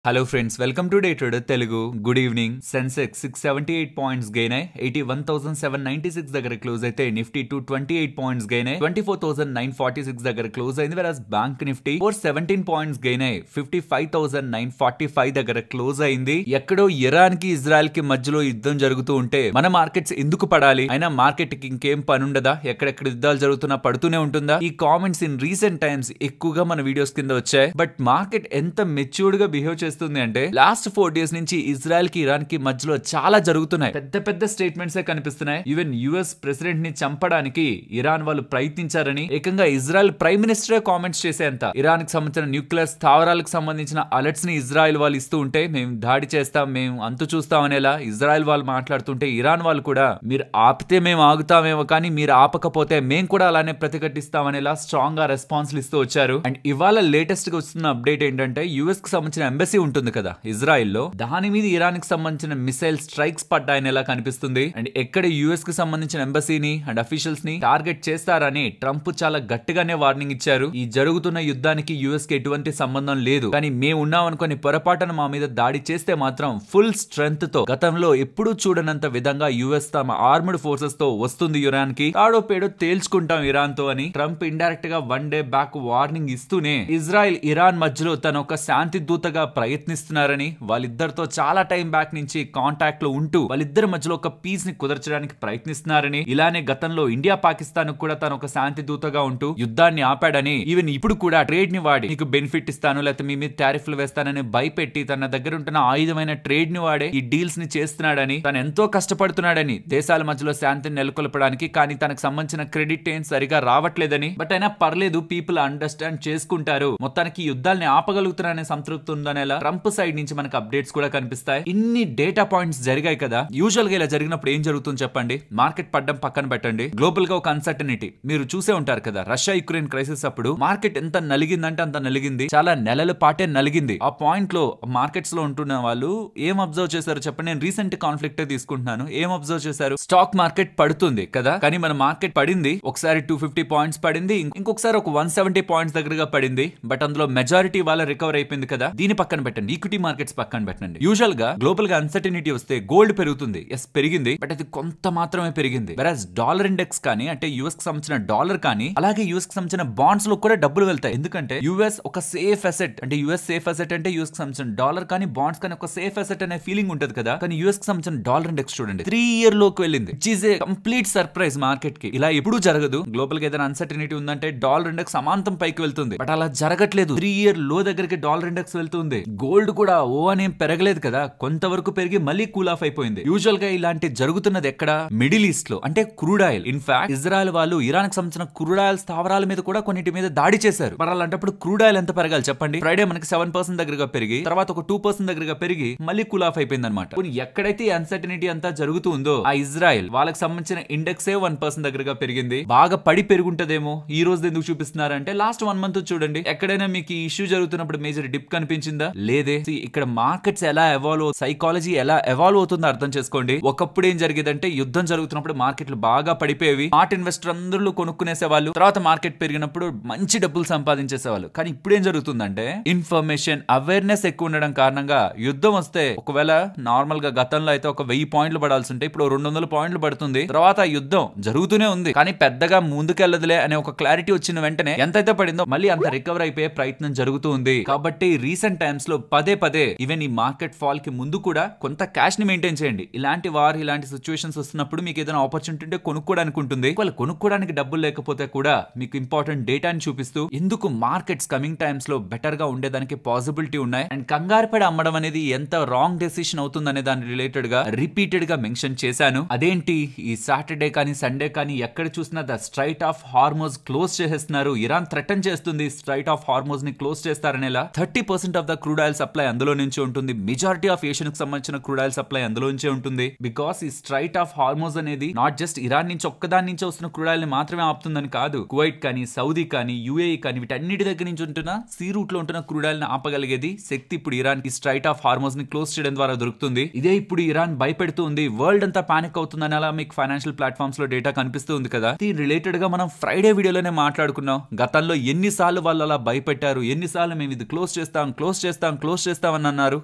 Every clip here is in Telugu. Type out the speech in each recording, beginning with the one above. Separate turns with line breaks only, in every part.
Hello friends, welcome to Day Trader Telugu. Good evening. Sensex 678 points gain అయ్యి 81,796 దగ్గర క్లోజ్ అయితే నిఫ్టీ 228 పాయింట్స్ గెయిన్ అయ్యి 24,946 దగ్గర క్లోజ్ అయింది. వెరాస్ బ్యాంక్ నిఫ్టీ 417 పాయింట్స్ గెయిన్ అయ్యి 55,945 దగ్గర క్లోజ్ అయింది. ఎక్కడో ఇరాన్ కి ఇజ్రాయెల్ కి మధ్యలో యుద్ధం జరుగుతూ ఉంటే మన మార్కెట్స్ ఎందుకు పడాలి? అయినా మార్కెట్ కి ఇంకేం పని ఉండదా? ఎక్కడెక్కడ యుద్ధాలు జరుగుతున్నా పడుతూనే ఉంటుందా? ఈ కామెంట్స్ ఇన్ రీసెంట్ టైమ్స్ ఎక్కువగా మన వీడియోస్ కింద వచ్చాయి. బట్ మార్కెట్ ఎంత మెచ్యూర్డ్ గా బిహేవ్ చేస్తుంది అంటే లాస్ట్ 4 డేస్ నుంచి ఇజ్రాయెల్ కి ఇరాన్ కి మధ్యలో చాలా జరుగుతున్నాయి. పెద్ద పెద్ద స్టేట్మెంట్స్ కనిపిస్తున్నాయి. ఈవెన్ యుఎస్ ప్రెసిడెంట్ ని చంపడానికి ఇరాన్ వాళ్ళు ప్రయత్నించారని ఏకంగా ఇజ్రాయెల్ ప్రైమ్ మినిస్టర్ కామెంట్స్ చేసేంత ఇరాన్ కి సంబంధించిన న్యూక్లియర్ స్థావరాలకు సంబంధించిన అలర్ట్స్ ని ఇజ్రాయెల్ వాళ్ళు ఇస్తూ ఉంటే మేము దాడి చేస్తాం, మేము అంతు చూస్తాం అనేలా ఇజ్రాయెల్ వాళ్ళు మాట్లాడుతుంటే ఇరాన్ వాళ్ళు కూడా మీరు ఆపితే మేము ఆగుతామేమో కానీ మీరు ఆపకపోతే మేము కూడా అలానే ప్రతిఘటిస్తాం అనేలా స్ట్రాంగ్ గా రెస్పాన్స్ ఇస్తూ వచ్చారు. అండ్ ఇవాళ లేటెస్ట్ గా వస్తున్న అప్డేట్ ఏంటంటే యుఎస్ కి సంబంధించిన ఎంబసీ ఉంటుంది కదా ఇజ్రాయెల్ లో, దాని మీద ఇరాన్ కి సంబంధించిన మిసైల్ స్ట్రైక్స్ పడ్డాయని ఎలా కనిపిస్తుంది. అండ్ ఎక్కడ యుఎస్ కి సంబంధించిన ఎంబసీని అండ్ అఫీషియల్స్ ని టార్గెట్ చేస్తారని ట్రంప్ చాలా గట్టిగానే వార్నింగ్ ఇచ్చారు. ఈ జరుగుతున్న యుద్ధానికి యుఎస్ కి ఎటువంటి సంబంధం లేదు, కానీ మేము ఉన్నాం అనుకుని పొరపాటున మా మీద దాడి చేస్తే మాత్రం ఫుల్ స్ట్రెంగ్త్ తో గతంలో ఎప్పుడూ చూడనంత విధంగా యుఎస్ తమ ఆర్మ్డ్ ఫోర్సెస్ తో వస్తుంది ఇరాన్ కి, తాడో పేడో తేల్చుకుంటాం ఇరాన్ తో అని ట్రంప్ ఇండైరెక్ట్ గా 1 డే బ్యాక్ వార్నింగ్ ఇస్తూనే ఇజ్రాయెల్ ఇరాన్ మధ్యలో తన ఒక శాంతి దూతగా ప్రయత్నిస్తున్నారని, వాళ్ళిద్దరితో చాలా టైం బ్యాక్ నుంచి కాంటాక్ట్ లో ఉంటూ వాళ్ళిద్దరి మధ్యలో ఒక పీస్ ని కుదర్చడానికి ప్రయత్నిస్తున్నారని, ఇలానే గతంలో ఇండియా పాకిస్తాన్ కూడా తన ఒక శాంతి దూతగా ఉంటూ యుద్ధాన్ని ఆపాడని, ఈవెన్ ఇప్పుడు కూడా ట్రేడ్ ని వాడి మీకు బెనిఫిట్ ఇస్తాను లేకపోతే మీ మీద టారిఫ్లు వేస్తానని భయపెట్టి తన దగ్గర ఉంటున్న ఆయుధమైన ట్రేడ్ ని వాడే ఈ డీల్స్ ని చేస్తున్నాడని, తను ఎంతో కష్టపడుతున్నాడని దేశాల మధ్యలో శాంతిని నెలకొల్పడానికి, కానీ తనకు సంబంధించిన క్రెడిట్ ఏం సరిగా రావట్లేదని, బట్ అయినా పర్లేదు పీపుల్ అండర్స్టాండ్ చేసుకుంటారు, మొత్తానికి యుద్ధాలని ఆపగలుగుతున్నారనే సంతృప్తి ఉందనేలా ట్రంప్ సైడ్ నుంచి మనకు అప్డేట్స్ కూడా కనిపిస్తాయి. ఇన్ని డేటా పాయింట్స్ జరిగాయి కదా. యూజువల్ గా ఇలా జరిగినప్పుడు ఏం జరుగుతుంది చెప్పండి? మార్కెట్ పడ్డం పక్కన పెట్టండి, గ్లోబల్ గా ఒక అన్సర్టనిటీ మీరు చూసే ఉంటారు కదా. రష్యా యుక్రెయిన్ క్రైసిస్ అప్పుడు మార్కెట్ ఎంత నలిగిందంటే అంత నలిగింది, చాలా నెలల పాటే నలిగింది. ఆ పాయింట్ లో మార్కెట్స్ లో ఉంటున్న వాళ్ళు ఏం అబ్జర్వ్ చేశారు చెప్పండి? నేను రీసెంట్ కాన్ఫ్లిక్ట్ తీసుకుంటున్నాను. ఏం అబ్జర్వ్ చేశారు? స్టాక్ మార్కెట్ పడుతుంది కదా, కానీ మన మార్కెట్ పడింది. ఒకసారి 250 పాయింట్స్ పడింది, ఇంకొకసారి ఒక 170 పాయింట్స్ దగ్గరగా పడింది. బట్ అందులో మెజారిటీ వాళ్ళ రికవర్ అయిపోయింది కదా. దీని పక్కన పెట్టండి, ఈక్విటీ మార్కెట్స్ పక్కన పెట్టండి. యూజువల్ గా గ్లోబల్ గా అన్సర్టనిటీ వస్తే గోల్డ్ పెరుగుతుంది. ఎస్ పెరిగింది, బట్ అది కొంత మాత్రమే పెరిగింది. వెరాస్ డాలర్ ఇండెక్స్ కానీ అంటే యుఎస్ కి సంబంధించిన డాలర్ కానీ అలాగే యుఎస్ కి సంబంధించిన బాండ్స్ లో కూడా డబ్బులు వెళ్తాయి. ఎందుకంటే యుఎస్ ఒక సేఫ్ అసెట్, అంటే యుఎస్ సేఫ్ అసెట్ అంటే యుఎస్ కి సంబంధించిన డాలర్ కానీ బాండ్స్ కానీ ఒక సేఫ్ అసెట్ అనే ఫీలింగ్ ఉంటుంది కదా. కానీ యుఎస్ కి సంబంధించిన డాలర్ ఇండెక్స్ చూడండి 3 ఇయర్ లోకి వెళ్ళింది. It is a complete surprise market కి. ఇలా ఎప్పుడు జరగదు. గ్లోబల్ గా ఏదైనా అన్సర్టనిటీ ఉందంటే డాలర్ ఇండెక్స్ సమాంతం పైకి వెళ్తుంది, బట్ అలా జరగట్లేదు. 3 ఇయర్ లో దగ్గరికి డాలర్ ఇండెక్స్ వెళ్తుంది. గోల్డ్ కూడా ఓ అనేం పెరగలేదు కదా, కొంతవరకు పెరిగి మళ్ళీ కూల్ ఆఫ్ అయిపోయింది. యూజువల్ గా ఇలాంటి జరుగుతున్నది ఎక్కడ? మిడిల్ ఈస్ట్ లో, అంటే క్రూడ్ ఆయిల్. ఇన్ఫాక్ట్ ఇజ్రాయెల్ వాళ్ళు ఇరాన్ కి సంబంధించిన క్రూడ్ ఆయిల్ స్థావరాల మీద కూడా కొన్నిటి మీద దాడి చేశారు. మరి అలాంటప్పుడు క్రూడ్ ఆయిల్ ఎంత పెరగాలి చెప్పండి? ఫ్రైడే మనకి 7% దగ్గరగా పెరిగి తర్వాత ఒక 2% దగ్గరగా పెరిగి మళ్ళీ కూల్ ఆఫ్ అయిపోయింది అనమాట. ఎక్కడైతే అన్సర్టనిటీ అంతా జరుగుతుందో ఆ ఇజ్రాయెల్ వాళ్ళకి సంబంధించిన ఇండెక్స్ 1% దగ్గరగా పెరిగింది. బాగా పడి పెరుగుంటదేమో. ఈ రోజు ఎందుకు చూపిస్తున్నారంటే లాస్ట్ 1 మంత్ చూడండి, ఎక్కడైనా మీకు ఈ ఇష్యూ జరుగుతున్నప్పుడు మేజర్ డిప్ కనిపించిందా? లేదే. ఇక్కడ మార్కెట్స్ ఎలా ఎవాల్వ్, సైకాలజీ ఎలా ఎవాల్వ్ అవుతుందో అర్థం చేసుకోండి. ఒకప్పుడు ఏం జరిగేదంటే యుద్ధం జరుగుతున్నప్పుడు మార్కెట్లు బాగా పడిపోయేవి, స్మార్ట్ ఇన్వెస్టర్ అందరూ కొనుక్కునేసేవాళ్ళు, తర్వాత మార్కెట్ పెరిగినప్పుడు మంచి డబ్బులు సంపాదించేసేవాళ్ళు. కానీ ఇప్పుడు ఏం జరుగుతుందంటే ఇన్ఫర్మేషన్ అవేర్నెస్ ఎక్కువ ఉండడం కారణంగా యుద్ధం వస్తే ఒకవేళ నార్మల్ గా గతంలో అయితే ఒక 1000 పాయింట్లు పడాల్సి ఉంటే ఇప్పుడు 200 పాయింట్లు పడుతుంది. తర్వాత యుద్ధం జరుగుతూనే ఉంది కానీ పెద్దగా ముందుకెళ్లదులే అనే ఒక క్లారిటీ వచ్చిన వెంటనే ఎంతైతే పడిందో మళ్ళీ అంత రికవర్ అయిపోయే ప్రయత్నం జరుగుతూ ఉంది. కాబట్టి రీసెంట్ టైమ్స్ లో పదే పదే ఈవెన్ ఈ మార్కెట్ ఫాల్ కి ముందు కూడా కొంత క్యాష్ ని మెయింటైన్ చేయండి. ఇలాంటి ఇలాంటి సిచ్యువేషన్స్ వస్తున్నప్పుడు మీకు ఏదైనా ఆపర్చునిటీ ఉంటే కొనుక్కోవడానికి ఉంటుంది. వాళ్ళు కొనుక్కోవడానికి డబ్బులు లేకపోతే కూడా మీకు ఇంపార్టెంట్ డేటాని చూపిస్తూ ఎందుకు మార్కెట్స్ కమింగ్ టైమ్స్ లో బెటర్ గా ఉండేదానికి పాసిబిలిటీ ఉన్నాయి. అండ్ కంగారు పడి అమ్మడం అనేది ఎంత రాంగ్ డెసిషన్ అవుతుందనే దాని రిలేటెడ్ గా రిపీటెడ్ గా మెన్షన్ చేశాను. అదేంటి ఈ సాటర్డే కానీ సండే కానీ ఎక్కడ చూసినా the strait of Hormuz close చేసేస్తున్నారు. ఇరాన్ థ్రెటన్ చేస్తుంది స్ట్రైట్ ఆఫ్ హార్మోజ్ ని క్లోజ్ చేస్తారనేలా. 30% of the crude oil supply అందులో నుంచి ఉంటుంది. మెజారిటీ ఆఫ్ ఏషియన్ కి సంబంధించిన క్రూడ్ ఆయిల్ సప్లై అందులో నుంచే ఉంటుంది. బికాస్ ఈ స్ట్రైట్ ఆఫ్ హార్మోజ్ అనేది నాట్ జస్ట్ ఇరాన్ నుంచి ఒక్కదాని నుంచి వస్తున్న క్రూడ్ ఆయిల్ ని మాత్రమే ఆపుతుందని కాదు, కువైట్ కానీ సౌదీ కానీ యుఏఈ కానీ వీటన్నిటి దగ్గర నుంచి ఉంటున్న సీ రూట్ లో ఉంటున్న క్రూడ్ ఆయిల్ ని ఆపగలిగేది శక్తి ఇప్పుడు ఇరాన్ కి స్ట్రైట్ ఆఫ్ హార్మోజ్ ని క్లోజ్ చేయడం ద్వారా దొరుకుతుంది. ఇదే ఇప్పుడు ఇరాన్ భయపెడుతుంది, వరల్డ్ అంతా పానిక్ అవుతుందని అలా మీకు ఫైనాన్షియల్ ప్లాట్ఫామ్స్ లో డేటా కనిపిస్తూ ఉంది కదా. దీని రిలేటెడ్ గా మనం ఫ్రైడే వీడియోలోనే మాట్లాడుకున్నాం. గతంలో ఎన్నిసార్లు వాళ్ళు అలా భయపెట్టారు, ఎన్నిసార్లు మేము ఇది క్లోజ్ క్లోజ్ చేస్తామని అన్నారు,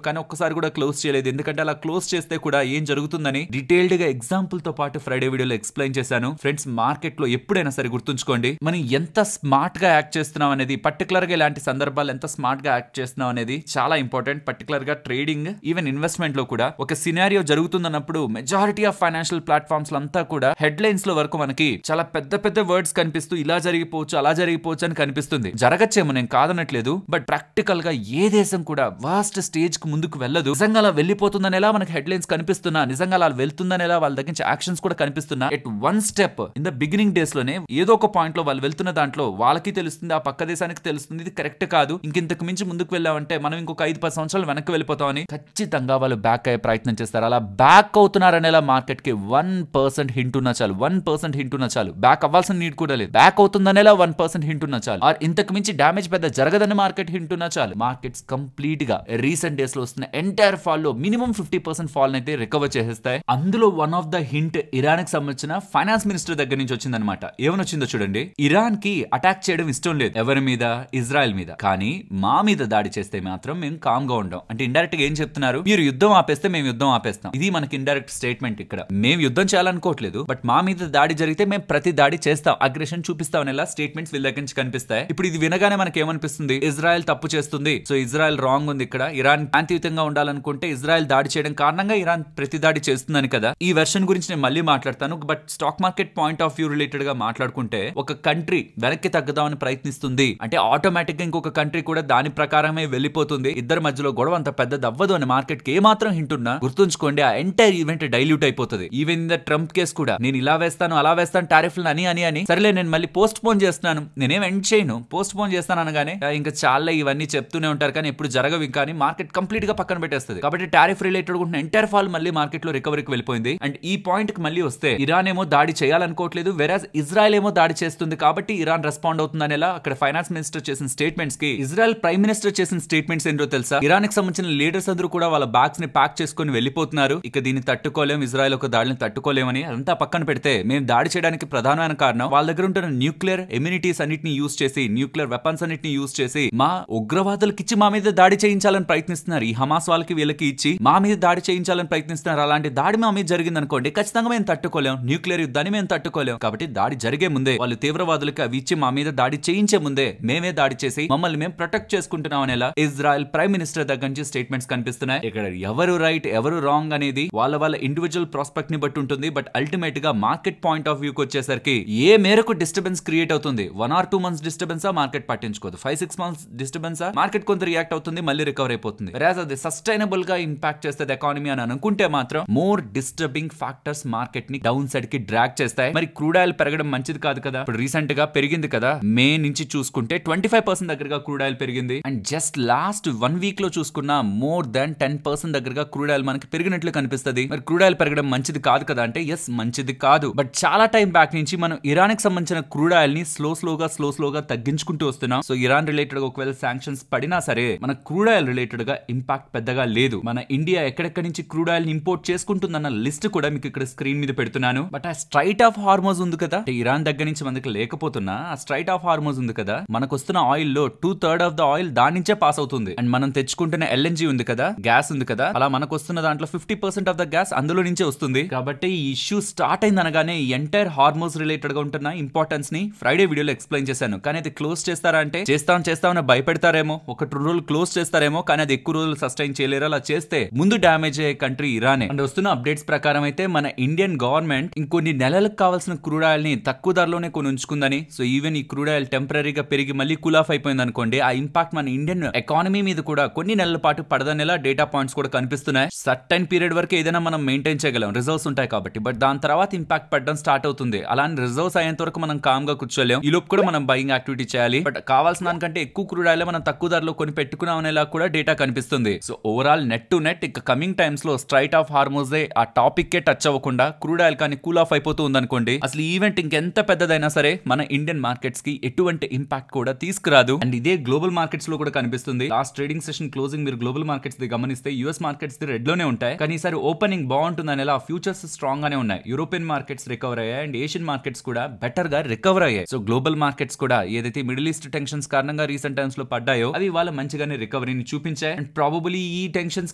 కానీ ఒక్కసారి కూడా క్లోజ్ చేయలేదు. ఎందుకంటే అలా క్లోజ్ చేస్తే కూడా ఏం జరుగుతుందని డీటెయిల్డ్ గా ఎగ్జాంపుల్ తో పాటు ఫ్రైడే వీడియోలో ఎక్స్ప్లెయిన్ చేశాను. ఫ్రెండ్స్, మార్కెట్ లో ఎప్పుడైనా సరే గుర్తుంచుకోండి, మనం ఎంత స్మార్ట్ గా యాక్ట్ చేస్తున్నాం అనేది, పర్టికులర్ గా ఇలాంటి సందర్భాలు ఎంత స్మార్ట్ గా యాక్ట్ చేస్తున్నాం అనేది చాలా ఇంపార్టెంట్. పర్టికులర్ గా ట్రేడింగ్, ఈవెన్ ఇన్వెస్ట్మెంట్ లో కూడా ఒక సినారియో జరుగుతుందన్నప్పుడు మెజారిటీ ఆఫ్ ఫైనాన్షియల్ ప్లాట్ఫామ్స్ అంతా కూడా హెడ్ లైన్స్ లో వరకు మనకి చాలా పెద్ద పెద్ద వర్డ్స్ కనిపిస్తూ ఇలా జరిగిపోవచ్చు అలా జరిగిపోవచ్చు అని కనిపిస్తుంది. జరగచ్చేమో, నేను కాదనట్లేదు, బట్ ప్రాక్టికల్ గా ఏ దేశం కూడా వాస్ట్ స్టేజ్ కు ముందుకు వెళ్ళదు. నిజంగా అలా వెళ్ళిపోతుందనేలా మనకి హెడ్ లైన్స్ కనిపిస్తున్నా, నిజంగా అలా వెళ్తుందనేలా వాళ్ళ దగ్గర నుంచి యాక్షన్స్ కూడా కనిపిస్తున్నా, at one step in the beginning days లోనే ఏదో ఒక పాయింట్ లో వాళ్ళు వెళ్తున్న దాంట్లో వాళ్ళకి తెలుస్తుంది, ఆ పక్క దేశానికి తెలుస్తుంది ఇది కరెక్ట్ కాదు, ఇంతకు మించి ముందుకు వెళ్ళామంటే మనం ఇంకొక 5-10 సంవత్సరాలు వెనక్కి వెళ్ళిపోతామని ఖచ్చితంగా వాళ్ళు బ్యాక్ అయ్యే ప్రయత్నం చేస్తారు. అలా బ్యాక్ అవుతున్నారనేలా మార్కెట్ కి 1% హింట్ ఉన్నా చాలు, 1% హింట్ ఉన్నా చాలు, బ్యాక్ అవ్వాల్సిన నీడ్ కూడా లేదు. బ్యాక్ అవుతుందనేలా 1% హింట్ ఉన్నా చాలు, ఆర్ ఇంతకు మించి డామేజ్ పెద్ద జరగదని మార్కెట్ హింట్ ఉన్నా చాలు, మార్కెట్స్ కంప్లీట్ గా రీసెంట్ డేస్ లో వస్తున్న ఎంటైర్ ఫాల్ లో మినిమం 50% ఫాల్ అయితే రికవర్ చేసేస్తాయి. అందులో one of the hint Iran కి సంబంధించిన ఫైనాన్స్ మినిస్టర్ దగ్గర నుంచి వచ్చిందనమాట. ఏమని వచ్చిందో చూడండి. ఇరాన్ కి అటాక్ చేయడం ఇష్టం లేదు, ఎవరి మీద? ఇజ్రాయెల్ మీద. కానీ మా మీద దాడి చేస్తే మాత్రం మేము కామ్ గా ఉండం. అంటే ఇండైరెక్ట్ గా ఏం చెప్తున్నారు? మీరు యుద్ధం ఆపేస్తే మేము యుద్ధం ఆపేస్తాం. ఇది మనకి ఇండైరెక్ట్ స్టేట్మెంట్. ఇక్కడ మేము యుద్ధం చేయాలనుకోవట్లేదు, బట్ మా మీద దాడి జరిగితే మేము ప్రతి దాడి చేస్తాం, అగ్రెషన్ చూపిస్తాం అనేలా స్టేట్మెంట్స్ వీళ్ళ దగ్గర నుంచి కనిపిస్తాయి. ఇప్పుడు ఇది వినగానే మనకి ఏమనిపిస్తుంది? ఇజ్రాయెల్ తప్పు చేస్తుంది, సో ఇజ్రాయెల్ రాంగ్ ఉంది. ఇక్కడ ఇరాన్ శాంతియుతంగా ఉండాలనుకుంటే ఇజ్రాయెల్ దాడి చేయడం కారణంగా ఇరాన్ ప్రతి దాడి చేస్తుందని కదా. ఈ వెర్షన్ గురించి నేను మళ్ళీ మాట్లాడతాను, but stock market point of view related గా మాట్లాడుకుంటే ఒక కంట్రీ వెనక్కి తగ్గదామని ప్రయత్నిస్తుంది అంటే ఆటోమేటిక్ గా ఇంకొక కంట్రీ కూడా దాని ప్రకారమే వెళ్ళిపోతుంది. ఇద్దరి మధ్యలో గొడవ అంత పెద్దది అవ్వదు అని మార్కెట్ కి ఏ మాత్రం హింట్ ఉన్నా గుర్తుంచుకోండి, ఆ ఎంటైర్ ఈవెంట్ డైల్యూట్ అయిపోతుంది. ఈవెన్ ద ట్రంప్ కేసు కూడా నేను ఇలా వేస్తాను అలా వేస్తాను టారిఫ్లు అని సరేలే నేను మళ్ళీ పోస్ట్ పోన్ చేస్తున్నాను, నేనేం ఎండ్ చేయను, పోస్ట్ పోన్ చేస్తాను అనగానే ఇంకా చాలా ఇవన్నీ చెప్తూనే ఉంటారు కానీ ఎప్పుడు జరగవి. కానీ మార్కెట్ కంప్లీట్ గా పక్కన పెట్టేస్తుంది. కాబట్టి టారిఫ్ రిలేటెడ్ ఉన్న ఎంటైర్ ఫాల్ మళ్ళీ మార్కెట్ లో రికవరీకి వెళ్ళిపోయింది. అండ్ ఈ పాయింట్ కి మళ్ళీ వస్తే ఇరాన్ ఏమో దాడి చేయాలనుకోవట్లేదు, వెరాజ్ ఇజ్రాయెల్ ఏమో దాడి చేస్తుంది కాబట్టి ఇరాన్ రెస్పాండ్ అవుతుందనేలా అక్కడ ఫైనాన్స్ మినిస్టర్ చేసిన స్టేట్మెంట్స్ కి ఇజ్రాయెల్ ప్రైమ్ మినిస్టర్ చేసిన స్టేట్మెంట్స్ ఏంటో తెలుసా? ఇరాన్ కి సంబంధించిన లీడర్స్ అందరూ కూడా వాళ్ళ బ్యాగ్స్ ని ప్యాక్ చేసుకుని వెళ్ళిపోతున్నారు, ఇక దీన్ని తట్టుకోలేం, ఇజ్రాయెల్ ఒక దాడిని తట్టుకోలేమని. అదంతా పక్కన పెడితే మేము దాడి చేయడానికి ప్రధానమైన కారణం వాళ్ళ దగ్గర ఉంటున్న న్యూక్లియర్ ఎమ్యూనిటీస్ అన్నిటిని యూజ్ చేసి, న్యూక్లియర్ వెపన్స్ అన్నిటిని యూజ్ చేసి మా ఉగ్రవాదులకు ఇచ్చి మా మీద దాడి చేయించాలని ప్రయత్నిస్తున్నారు. ఈ హమాస్ వాళ్ళకి వీళ్ళకి ఇచ్చి మా మీద దాడి చేయించాలని ప్రయత్నిస్తున్నారు. అలాంటి దాడి మా మీద జరిగింది అనుకోండి, ఖచ్చితంగా మేము తట్టుకోలేం, న్యూక్లియర్ యుద్ధాన్ని మేము తట్టుకోలేం. కాబట్టి దాడి జరిగే ముందే వాళ్ళు తీవ్రవాదులకి అవి ఇచ్చి మా మీద దాడి చేయించే ముందే మేమే దాడి చేసి మమ్మల్ని మేము ప్రొటెక్ట్ చేసుకుంటున్నాం అనేలా ఇజ్రాయెల్ ప్రైమ్ మినిస్టర్ దగ్గర నుంచి స్టేట్మెంట్స్ కనిపిస్తున్నాయి. ఇక్కడ ఎవరు రైట్ ఎవరు రాంగ్ అనేది వాళ్ళ ఇండివిజువల్ ప్రాస్పెక్ట్ ని బట్టి ఉంటుంది. బట్ అల్టిమేట్ గా మార్కెట్ పాయింట్ ఆఫ్ వ్యూ కి వచ్చేసరికి ఏ మేరకు డిస్టర్బెన్స్ క్రియేట్ అవుతుంది, 1 or 2 months డిస్టర్బెన్స్ మార్కెట్ పట్టించుకోదు, 5-6 months డిస్టర్బెన్స్ మార్కెట్ కొంత రియాక్ట్ అవుతుంది, మళ్ళీ రికవర్ అయిపోతుంది. అది సస్టైనబుల్ గా ఇంపాక్ట్ చేస్తుంది ఎకానమీ అని అనుకుంటే మాత్రం మోర్ డిస్టర్బింగ్ ఫ్యాక్టర్స్ మార్కెట్ ని డౌన్ సైడ్ కి డ్రాగ్ చేస్తాయి. మరి క్రూడ్ ఆయిల్ పెరగడం మంచిది కాదు కదా. ఇప్పుడు రీసెంట్ గా పెరిగింది కదా, మే నుంచి చూసుకుంటే 25% దగ్గరగా క్రూడ్ ఆయిల్ పెరిగింది. అండ్ జస్ట్ లాస్ట్ 1 week లో చూసుకున్న మోర్ దాన్ 10% దగ్గరగా క్రూడ్ ఆయిల్ మనకి పెరిగినట్లు కనిపిస్తుంది. మరి క్రూడ్ ఆయిల్ పెరగడం మంచిది కాదు కదా అంటే ఎస్ మంచిది కాదు. బట్ చాలా టైం బ్యాక్ నుంచి మనం ఇరాన్ కి సంబంధించిన క్రూడ్ ఆయిల్ ని స్లోగా తగ్గించుకుంటూ వస్తున్నాం. సో ఇరాన్ రిలేటెడ్ ఒకవేళ శాంక్షన్స్ పడినా సరే మన క్రూడ్ ఆయిల్ రిలేటెడ్ గా ఇంపాక్ట్ పెద్దగా లేదు. మన ఇండియా ఎక్కడెక్కడి నుంచి క్రూడ్ ఆయిల్ ఇంపోర్ట్ చేసుకుంటుందన్న లిస్ట్ కూడా మీకు ఇక్కడ స్క్రీన్ మీద పెడుతున్నాను. బట్ ఆ స్ట్రైట్ ఆఫ్ హార్మోజ్ ఉంది కదా, ఇరాన్ దగ్గర నుంచి మనకి లేకపోతున్నా ఆ స్ట్రైట్ ఆఫ్ హార్మోజ్ ఉంది కదా, మనకు వస్తున్న ఆయిల్ లో 2/3 ఆఫ్ ద ఆయిల్ దాని నుంచే పాస్ అవుతుంది. అండ్ మనం తెచ్చుకుంటున్న LNG ఉంది కదా, గ్యాస్ ఉంది కదా, అలా మనకు వస్తున్న దాంట్లో 50% ఆఫ్ ద గ్యాస్ అందులో నుంచే వస్తుంది. కాబట్టి ఈ ఇష్యూ స్టార్ట్ అయింది అనగానే ఈ ఎంటైర్ హార్మోజ్ రిలేటెడ్ గా ఉంటున్న ఇంపార్టెన్స్ ని ఫ్రైడే వీడియోలో ఎక్స్ప్లెయిన్ చేశాను. కానీ అది క్లోజ్ చేస్తారా అంటే చేస్తామని భయపెడతారేమో, 1-2 రోజులు క్లోజ్ చేస్తారేమో, కానీ అది ఎక్కువ రోజులు సస్టైన్ చేయలేరు. అలా చేస్తే ముందు డ్యామేజ్ అయ్యే కంట్రీ ఇరానే. అండ్ వస్తున్న అప్డేట్స్ ప్రకారం అయితే మన ఇండియన్ గవర్నమెంట్ ఇంకొన్ని నెలలకు కావాల్సిన క్రూడ్ ఆయిల్ ని తక్కువ ధరలోనే కొని ఉంచుకుందని. సో ఈవెన్ ఈ క్రూడ్ ఆయిల్ టెంపరీగా పెరిగి మళ్ళీ కూల్ ఆఫ్ అయిపోయింది అనుకోండి, ఆ ఇంపాక్ట్ మన ఇండియన్ ఎకానమీ మీద కూడా కొన్ని నెలల పాటు పడదనేలా డేటా పాయింట్స్ కూడా కనిపిస్తున్నాయి. సర్టైన్ పీరియడ్ వరకు ఏదైనా మనం మెయింటైన్ చేయగలం, రిజర్వ్స్ ఉంటాయి కాబట్టి. బట్ దాని తర్వాత ఇంపాక్ట్ పడడం స్టార్ట్ అవుతుంది. అలాంటి రిజర్వ్స్ అయ్యేంత వరకు మనం కామ్ గా కూర్చోలేం. ఈ లోపు కూడా మనం బయింగ్ యాక్టివిటీ చేయాలి. బట్ కావాల్సిన దానికంటే ఎక్కువ క్రూడ్ ఆయిల్ మనం తక్కువ ధరలో కొని పెట్టుకున్నాం అనేలా కూడా డేటా కనిపిస్తుంది. So overall net to net ఇక కమింగ్ టైమ్స్ లో స్ట్రైట్ ఆఫ్ హార్మోజ్ ఆ టాపిక్ కే టచ్ అవ్వకుండా క్రూడ్ ఆయిల్ కానీ కూల్ ఆఫ్ అయిపోతూ ఉందనుకోండి, అసలు ఈవెంట్ ఇంకెంత పెద్దదైనా సరే మన ఇండియన్ మార్కెట్స్ కి ఎటువంటి ఇంపాక్ట్ కూడా తీసుకురాదు. అండ్ ఇదే గ్లోబల్ మార్కెట్స్ లో కూడా కనిపిస్తుంది. లాస్ట్ ట్రేడింగ్ సెషన్ క్లోజింగ్ మీరు గ్లోబల్ మార్కెట్స్ ది గమనిస్తే యూఎస్ మార్కెట్స్ ది రెడ్ లోనే ఉంటాయి, కానీ ఈసారి ఓపెనింగ్ బాగుంటుంది అనేలా ఫ్యూచర్స్ స్ట్రాంగ్ గానే ఉన్నాయి. యూరోపియన్ మార్కెట్స్ రికవర్ అయ్యాయి అండ్ ఏషియన్ మార్కెట్స్ కూడా బెటర్ గా రికవర్ అయ్యాయి. సో గ్లోబల్ మార్కెట్స్ కూడా ఏదైతే మిడిల్ ఈస్ట్ టెన్షన్స్ కారణంగా రీసెంట్ టైమ్స్ లో పడ్డాయో అవి వాళ్ళ మంచిగానే రికవర్ రికవరీని చూపించాయి. అండ్ ప్రాబబులీ ఈ టెన్షన్స్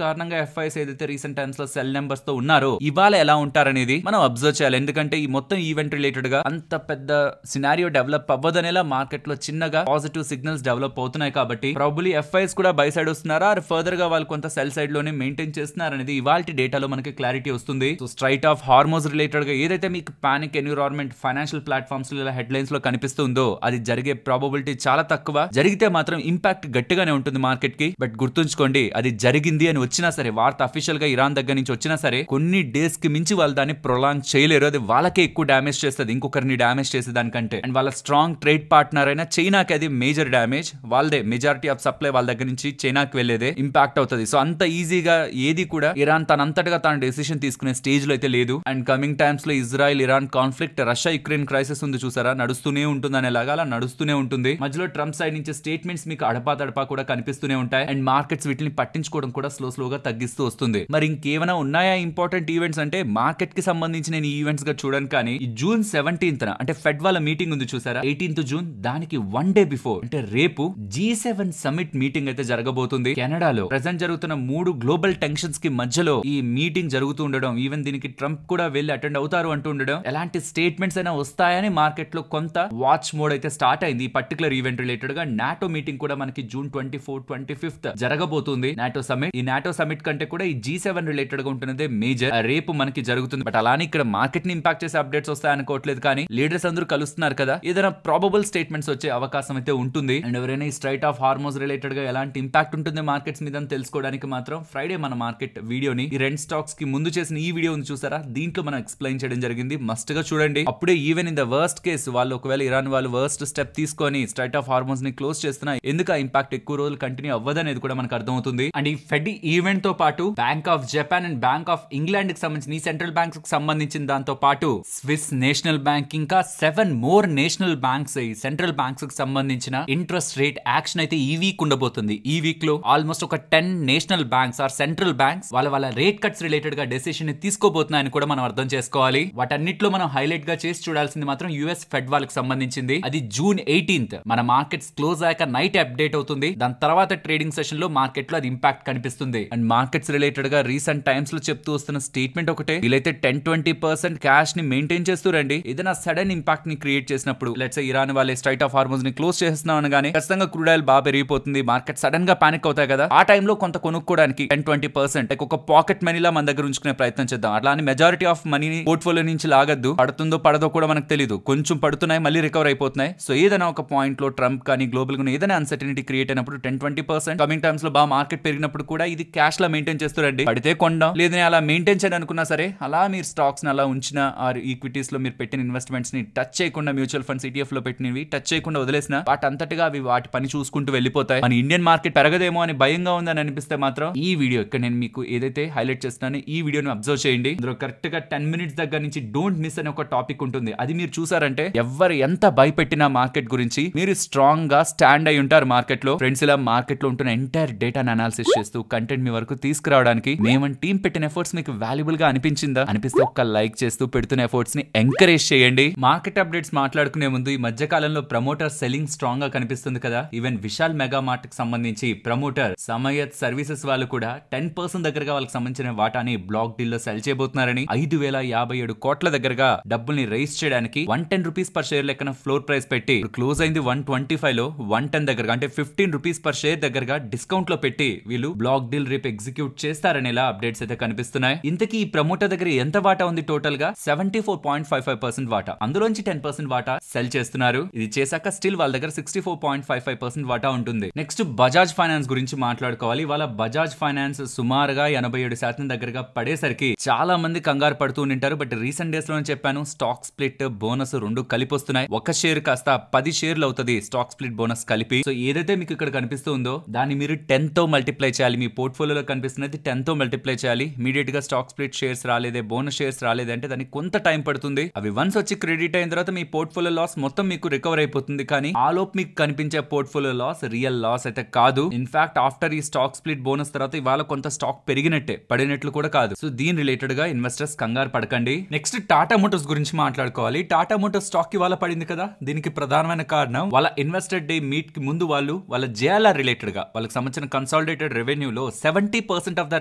కారణంగా ఎఫ్ఐఎస్ ఏదైతే రీసెంట్ టైమ్స్ లో సెల్ నెంబర్స్ తో ఉన్నారో ఇవాళ ఎలా ఉంటారనేది మనం అబ్జర్వ్ చేయాలి. ఎందుకంటే ఈ మొత్తం ఈవెంట్ రిలేటెడ్ గా అంత పెద్ద సినారియో డెవలప్ అవ్వదనేలా మార్కెట్ లో చిన్నగా పాజిటివ్ సిగ్నల్స్ డెవలప్ అవుతున్నాయి. కాబట్టి ప్రాబబులీ ఎఫ్ఐఎస్ కూడా బై సైడ్ వస్తున్నారా ఆర్ ఫర్దర్ గా వాళ్ళు కొంత సెల్ సైడ్ లోనే మెయింటైన్ చేస్తున్నారు అనేది ఇవాల్టి డేటాలో మనకి క్లారిటీ వస్తుంది. So straight of hormones related గా ఏదైతే మీకు పానిక్ ఎన్విరాన్మెంట్ ఫైనాన్షియల్ ప్లాట్ఫామ్స్ లో హెడ్ లైన్స్ లో కనిపిస్తుందో అది జరిగే ప్రాబబిలిటీ చాలా తక్కువ. జరిగితే మాత్రం ఇంపాక్ట్ గట్టిగానే ఉంటుంది మార్కెట్ కి. బట్ గుర్తుంచుకోండి, అది జరిగింది అని వచ్చినా సరే, వార్త అఫీషియల్ గా ఇరాన్ దగ్గర నుంచి వచ్చినా సరే కొన్ని డేస్ కి మించి వాళ్ళు దాన్ని ప్రొలాంగ్ చేయలేరు. అది వాళ్ళకే ఎక్కువ డామేజ్ చేస్తుంది ఇంకొకరిని డామేజ్ చేసే దానికంటే. అండ్ వాళ్ళ స్ట్రాంగ్ ట్రేడ్ పార్ట్నర్ అయినా చైనాకి అది మేజర్ డామేజ్. వాళ్ళదే మెజారిటీ ఆఫ్ సప్లై వాళ్ళ దగ్గర నుంచి చైనాకి వెళ్లేదే ఇంపాక్ట్ అవుతుంది. సో అంత ఈజీగా ఏది కూడా ఇరాన్ తనంతటగా తాను డెసిషన్ తీసుకునే స్టేజ్ లో అయితే లేదు. అండ్ కమింగ్ టైమ్స్ లో Israel Iran conflict, Russia Ukraine crisis ఉంది చూసారా, నడుస్తూనే ఉంటుంది అనేలాగా అలా నడుస్తూనే ఉంటుంది. మధ్యలో ట్రంప్ సైడ్ నుంచి స్టేట్మెంట్స్ మీకు అడపా తడపా కూడా కనిపిస్తూనే ఉంటాయి. అండ్ మార్కెట్స్ వీటిని పట్టించుకోవడం కూడా స్లోగా తగ్గిస్తూ వస్తుంది. మరి ఇంకేమైనా ఉన్నాయా ఇంపార్టెంట్ ఈవెంట్స్ అంటే మార్కెట్ కి సంబంధించిన ఈవెంట్స్ గా చూడను. కానీ ఈ జూన్ 17th అంటే ఫెడ్ వాళ్ళ మీటింగ్ ఉంది చూసారా, 18th జూన్, దానికి 1 day బిఫోర్ అంటే రేపు G7 సమిట్ మీటింగ్ అయితే జరగబోతుంది కెనడాలో. ప్రెసెంట్ జరుగుతున్న 3 గ్లోబల్ టెన్షన్స్ కి మధ్యలో ఈ మీటింగ్ జరుగుతూ ఉండడం, ఈవెన్ దీనికి ట్రంప్ కూడా వెళ్ళి అటెండ్ అవుతారు అంటూ ఉండడం, ఎలాంటి స్టేట్మెంట్స్ అయినా వస్తాయని మార్కెట్ లో కొంత వాచ్ మోడ్ అయితే స్టార్ట్ అయింది. ఈ పర్టికులర్ ఈవెంట్ రిలేటెడ్ గా నాటో మీటింగ్ కూడా మనకి జూన్ 24, 25 జరగబోతుంది నాటో సమిట్. ఈ నాటో సమిట్ కంటే కూడా ఈ G7 రిలేటెడ్ గా ఉంటున్నదే మేజర్ రేపు మనకి జరుగుతుంది. బట్ అలానే ఇక్కడ మార్కెట్ ని ఇంపాక్ట్ చేసే అప్డేట్స్ వస్తాయి అనుకోవట్లేదు. కానీ లీడర్స్ అందరూ కలుస్తున్నారు కదా, ఏదైనా ప్రాబబుల్ స్టేట్మెంట్స్ వచ్చే అవకాశం అయితే ఉంటుంది. అండ్ ఎవరైనా ఈ స్ట్రైట్ ఆఫ్ హార్మోన్స్ రిలేటెడ్ గా ఎలాంటి ఇంపాక్ట్ ఉంటుంది మార్కెట్స్ మీద తెలుసుకోవడానికి మాత్రం ఫ్రైడే మన మార్కెట్ వీడియోని ఈ రెండు స్టాక్స్ కి ముందు చేసిన ఈ వీడియో ఉంది చూసారా, దీంట్లో మనం ఎక్స్ప్లెయిన్ చేయడం జరిగింది. మస్ట్ గా చూడండి. అప్పుడే even in the worst case వాళ్ళు ఒకవేళ ఇరాన్ వాళ్ళు వర్స్ట్ స్టెప్ తీసుకొని స్ట్రైట్ ఆఫ్ హార్మోన్స్ ని క్లోజ్ చేస్తున్నా ఎందుకు ఆ ఇంపాక్ట్ ఎక్కువ రోజులు కంటిన్యూ అవ్వదనేది కూడా మనకు అర్థమవుతుంది. అండ్ ఈ ఫెడ్ ఈవెంట్ తో పాటు bank of Japan and bank of England కి సంబంధించిన ఈ సెంట్రల్ బ్యాంక్స్ కి సంబంధించిన దాంతో పాటు స్విస్ నేషనల్ బ్యాంక్ ఇంకా 7 more నేషనల్ బ్యాంక్స్ ఈ సెంట్రల్ బ్యాంక్స్ కి సంబంధించిన ఇంట్రెస్ట్ రేట్ యాక్షన్ అయితే ఈ వీక్ ఉండబోతుంది. ఈ వీక్ లో ఆల్మోస్ట్ ఒక 10 national banks or central banks వాళ్ళ రేట్ కట్స్ రిలేటెడ్ గా డెసిషన్ ని తీసుకోబోతున్నాయని కూడా మనం అర్థం చేసుకోవాలి. వాటన్నిటిలో మనం హైలైట్ గా చేసి చూడాల్సింది మాత్రం యుఎస్ ఫెడ్ వాళ్ళకి సంబంధించింది. అది జూన్ 18th మన మార్కెట్స్ క్లోజ్ అయ్యాక నైట్ అప్డేట్ అవుతుంది. దాని తర్వాత ట్రేడింగ్ సెషన్ లో మార్కెట్ లో అది ఇంపాక్ట్ కనిపిస్తుంది. అండ్ మార్కెట్స్ రిలేటెడ్ గా రీసెంట్ టైమ్స్ లో చెప్తూ వస్తున్న స్టేట్మెంట్ ఒకటే, వీలైతే 10-20% క్యాష్ ని మెయింటైన్ చేస్తూ రండి. ఏదైనా సడన్ ఇంపాక్ట్ ని క్రియేట్ చేసినప్పుడు, లెట్స్ ఇరాన్ వాళ్ళే స్ట్రైట్ ఆఫ్ హార్మోన్స్ ని క్లోజ్ చేస్తున్నాం అనగానే ఖచ్చితంగా క్రూడ్ ఆయిల్ బాగా పెరిగిపోతుంది, మార్కెట్ సడన్ గా పానిక్ అవుతాయి కదా, ఆ టైంలో కొంత కొనుక్కోవడానికి 10-20% ఒక పాకెట్ మనీలా మన దగ్గర ఉంచుకునే ప్రయత్నం చేద్దాం. అట్లా అని మెజారిటీ ఆఫ్ మనీని పోర్ట్ఫోలియో నుంచి లాగద్దు. పడుతుందో పడదో కూడా మనకు తెలియదు, కొంచెం పడుతున్నాయి మళ్ళీ రికవర్ అయిపోతున్నాయి. సో ఏదైనా ఒక పాయింట్ లో ట్రంప్ కానీ గ్లోబల్ గా ఏదైనా అన్సర్టనిటీ క్రియేట్ అయినప్పుడు 10-20% కమింగ్ టైమ్స్ లో బాగా మార్కెట్ పెరిగినప్పుడు కూడా ఇది క్యాష్ లా మెయింటైన్ చేస్తారండి. పడితే కొండం, లేదని అలా మెయింటైన్ చేయాలని అనుకున్నా సరే అలా మీరు స్టాక్స్ ని అలా ఉంచిన ఆర్ ఈక్విటీస్ లో మీరు పెట్టిన ఇన్వెస్ట్మెంట్స్ ని టచ్ చేయకుండా, మ్యూచువల్ ఫండ్స్ ETF లో పెట్టినవి టచ్ చేయకుండా వదిలేసిన వాటి అంతటిగా అవి వాటి పని చూసుకుంటూ వెళ్ళిపోతాయి. మన ఇండియన్ మార్కెట్ పెరగదేమో అని భయంగా ఉందని అనిపిస్తే మాత్రం ఈ వీడియో ఇక్కడ నేను మీకు ఏదైతే హైలైట్ చేస్తున్నానో ఈ వీడియోని అబ్జర్వ్ చేయండి. ఇందులో కరెక్ట్ గా 10 minutes దగ్గర నుంచి డోంట్ మిస్ అనే ఒక టాపిక్ ఉంటుంది. అది మీరు చూసారంటే ఎవరు ఎంత భయపెట్టినా మార్కెట్ గురించి మీరు స్ట్రాంగ్ గా స్టాండ్ అయి ఉంటారు మార్కెట్ లో. ఫ్రెండ్స్, ఇలా మార్కెట్ లో ఉంటున్న ఎంటైర్ డేటాను అనాలిసిస్ చేస్తూ కంటెంట్ మీ వరకు తీసుకురావడానికి మేము టీం పెట్టిన ఎఫర్ట్స్ మీకు వాల్యుబుల్ గా అనిపించిందా? అనిపిస్తే ఒక్క లైక్ చేస్తూ పెడుతున్న ఎఫర్ట్స్ ని ఎంకరేజ్ చేయండి. మార్కెట్ అప్డేట్స్ మాట్లాడుకునే ముందు ఈ మధ్య కాలంలో ప్రమోటర్ సెల్లింగ్ స్ట్రాంగ్ గా కనిపిస్తుంది కదా. ఈవెన్ విశాల్ మెగా మార్ట్ కి సంబంధించి ప్రమోటర్ సమయత్ సర్వీసెస్ వాళ్ళు కూడా 10% దగ్గరగా వాళ్ళకి సంబంధించిన వాటాని బ్లాక్ డీల్ లో సెల్ చేయబోతున్నారని, 5,057 కోట్ల దగ్గరగా డబ్బుల్ని రైజ్ చేయడానికి 110 రూపీస్ పర్ షేర్ లెక్కన ఫ్లోర్ ప్రైస్ పెట్టి క్లోజ్ అయింది 125 లో 110 దగ్గరగా అంటే 15 రూపీస్ పర్ షేర్ దగ్గరగా డిస్కౌంట్ లో పెట్టి వీళ్ళు బ్లాక్ డీల్ రేపు ఎగ్జిక్యూట్ చేస్తారనేలా అప్డేట్స్ అయితే కనిపిస్తున్నాయి. ఇంతకీ ఈ ప్రమోటర్ దగ్గర ఎంత వాటా ఉంది? టోటల్ గా 74.55% వాటా, అందులోంచి 10% వాటా సెల్ చేస్తున్నారు. ఇది చేశాక స్టిల్ వాళ్ళ దగ్గర 64.55% వాటా ఉంటుంది. నెక్స్ట్ బజాజ్ ఫైనాన్స్ గురించి మాట్లాడుకోవాలి. వాళ్ళ బజాజ్ ఫైనాన్స్ సుమారుగా 87% దగ్గరగా పడేసరికి చాలా మంది కంగారు పడుతూ ఉంటారు. బట్ రీసెంట్ డేస్ లో చెప్పాను, స్టాక్ స్ప్లిట్ బోనస్ రెండు కలిపి వస్తున్నాయి. ఒక షేర్ కాస్త 10 షేర్లు అవుతుంది స్టాక్ స్ప్లిట్ బోనస్ కలిపి. సో ఏదైతే మీకు ఇక్కడ కనిపిస్తుందో దాన్ని మీరు 10 తో మల్టిప్లై చేయాలి. మీ పోర్ట్ఫోలియోలో కనిపిస్తున్నది 10 తో మల్టిప్లై చేయాలి. ఇమీడియట్ గా స్టాక్ స్ప్లిట్ షేర్స్ రాలేదే, బోనస్ షేర్స్ రాలేదే అంటే దానికి కొంత టైం పడుతుంది. అవి వన్స్ వచ్చి క్రెడిట్ అయిన తర్వాత మీ పోర్ట్ఫోలియో లాస్ మొత్తం మీకు రికవర్ అయిపోతుంది. కానీ ఆ లోపు మీకు కనిపించే పోర్ట్ఫోలియో లాస్ రియల్ లాస్ అయితే కాదు. ఇన్ఫాక్ట్ ఆఫ్టర్ ఈ స్టాక్ స్ప్లిట్ బోనస్ తర్వాత ఇవాళ కొంత స్టాక్ పెరిగినట్టే, పడినట్లు కూడా కాదు. సో దీని రిలేటెడ్ గా ఇన్వెస్టర్స్ కంగారు పడకండి. నెక్స్ట్ టాటా మోటార్స్ గురించి మాట్లాడుకోవాలి. టాటా మోటార్స్ స్టాక్ ఇవాళ పడింది కదా, దీనికి ప్రధానమైన కారణం వాళ్ళ ఇన్వెస్టర్ డే మీట్ కి ముందు వాళ్ళ JLR రిలేటెడ్ రిలేటెడ్ గా వాళ్ళకి సంబంధించిన కన్సాలిడేటెడ్ రెవెన్యూలో 70% ఆఫ్ ద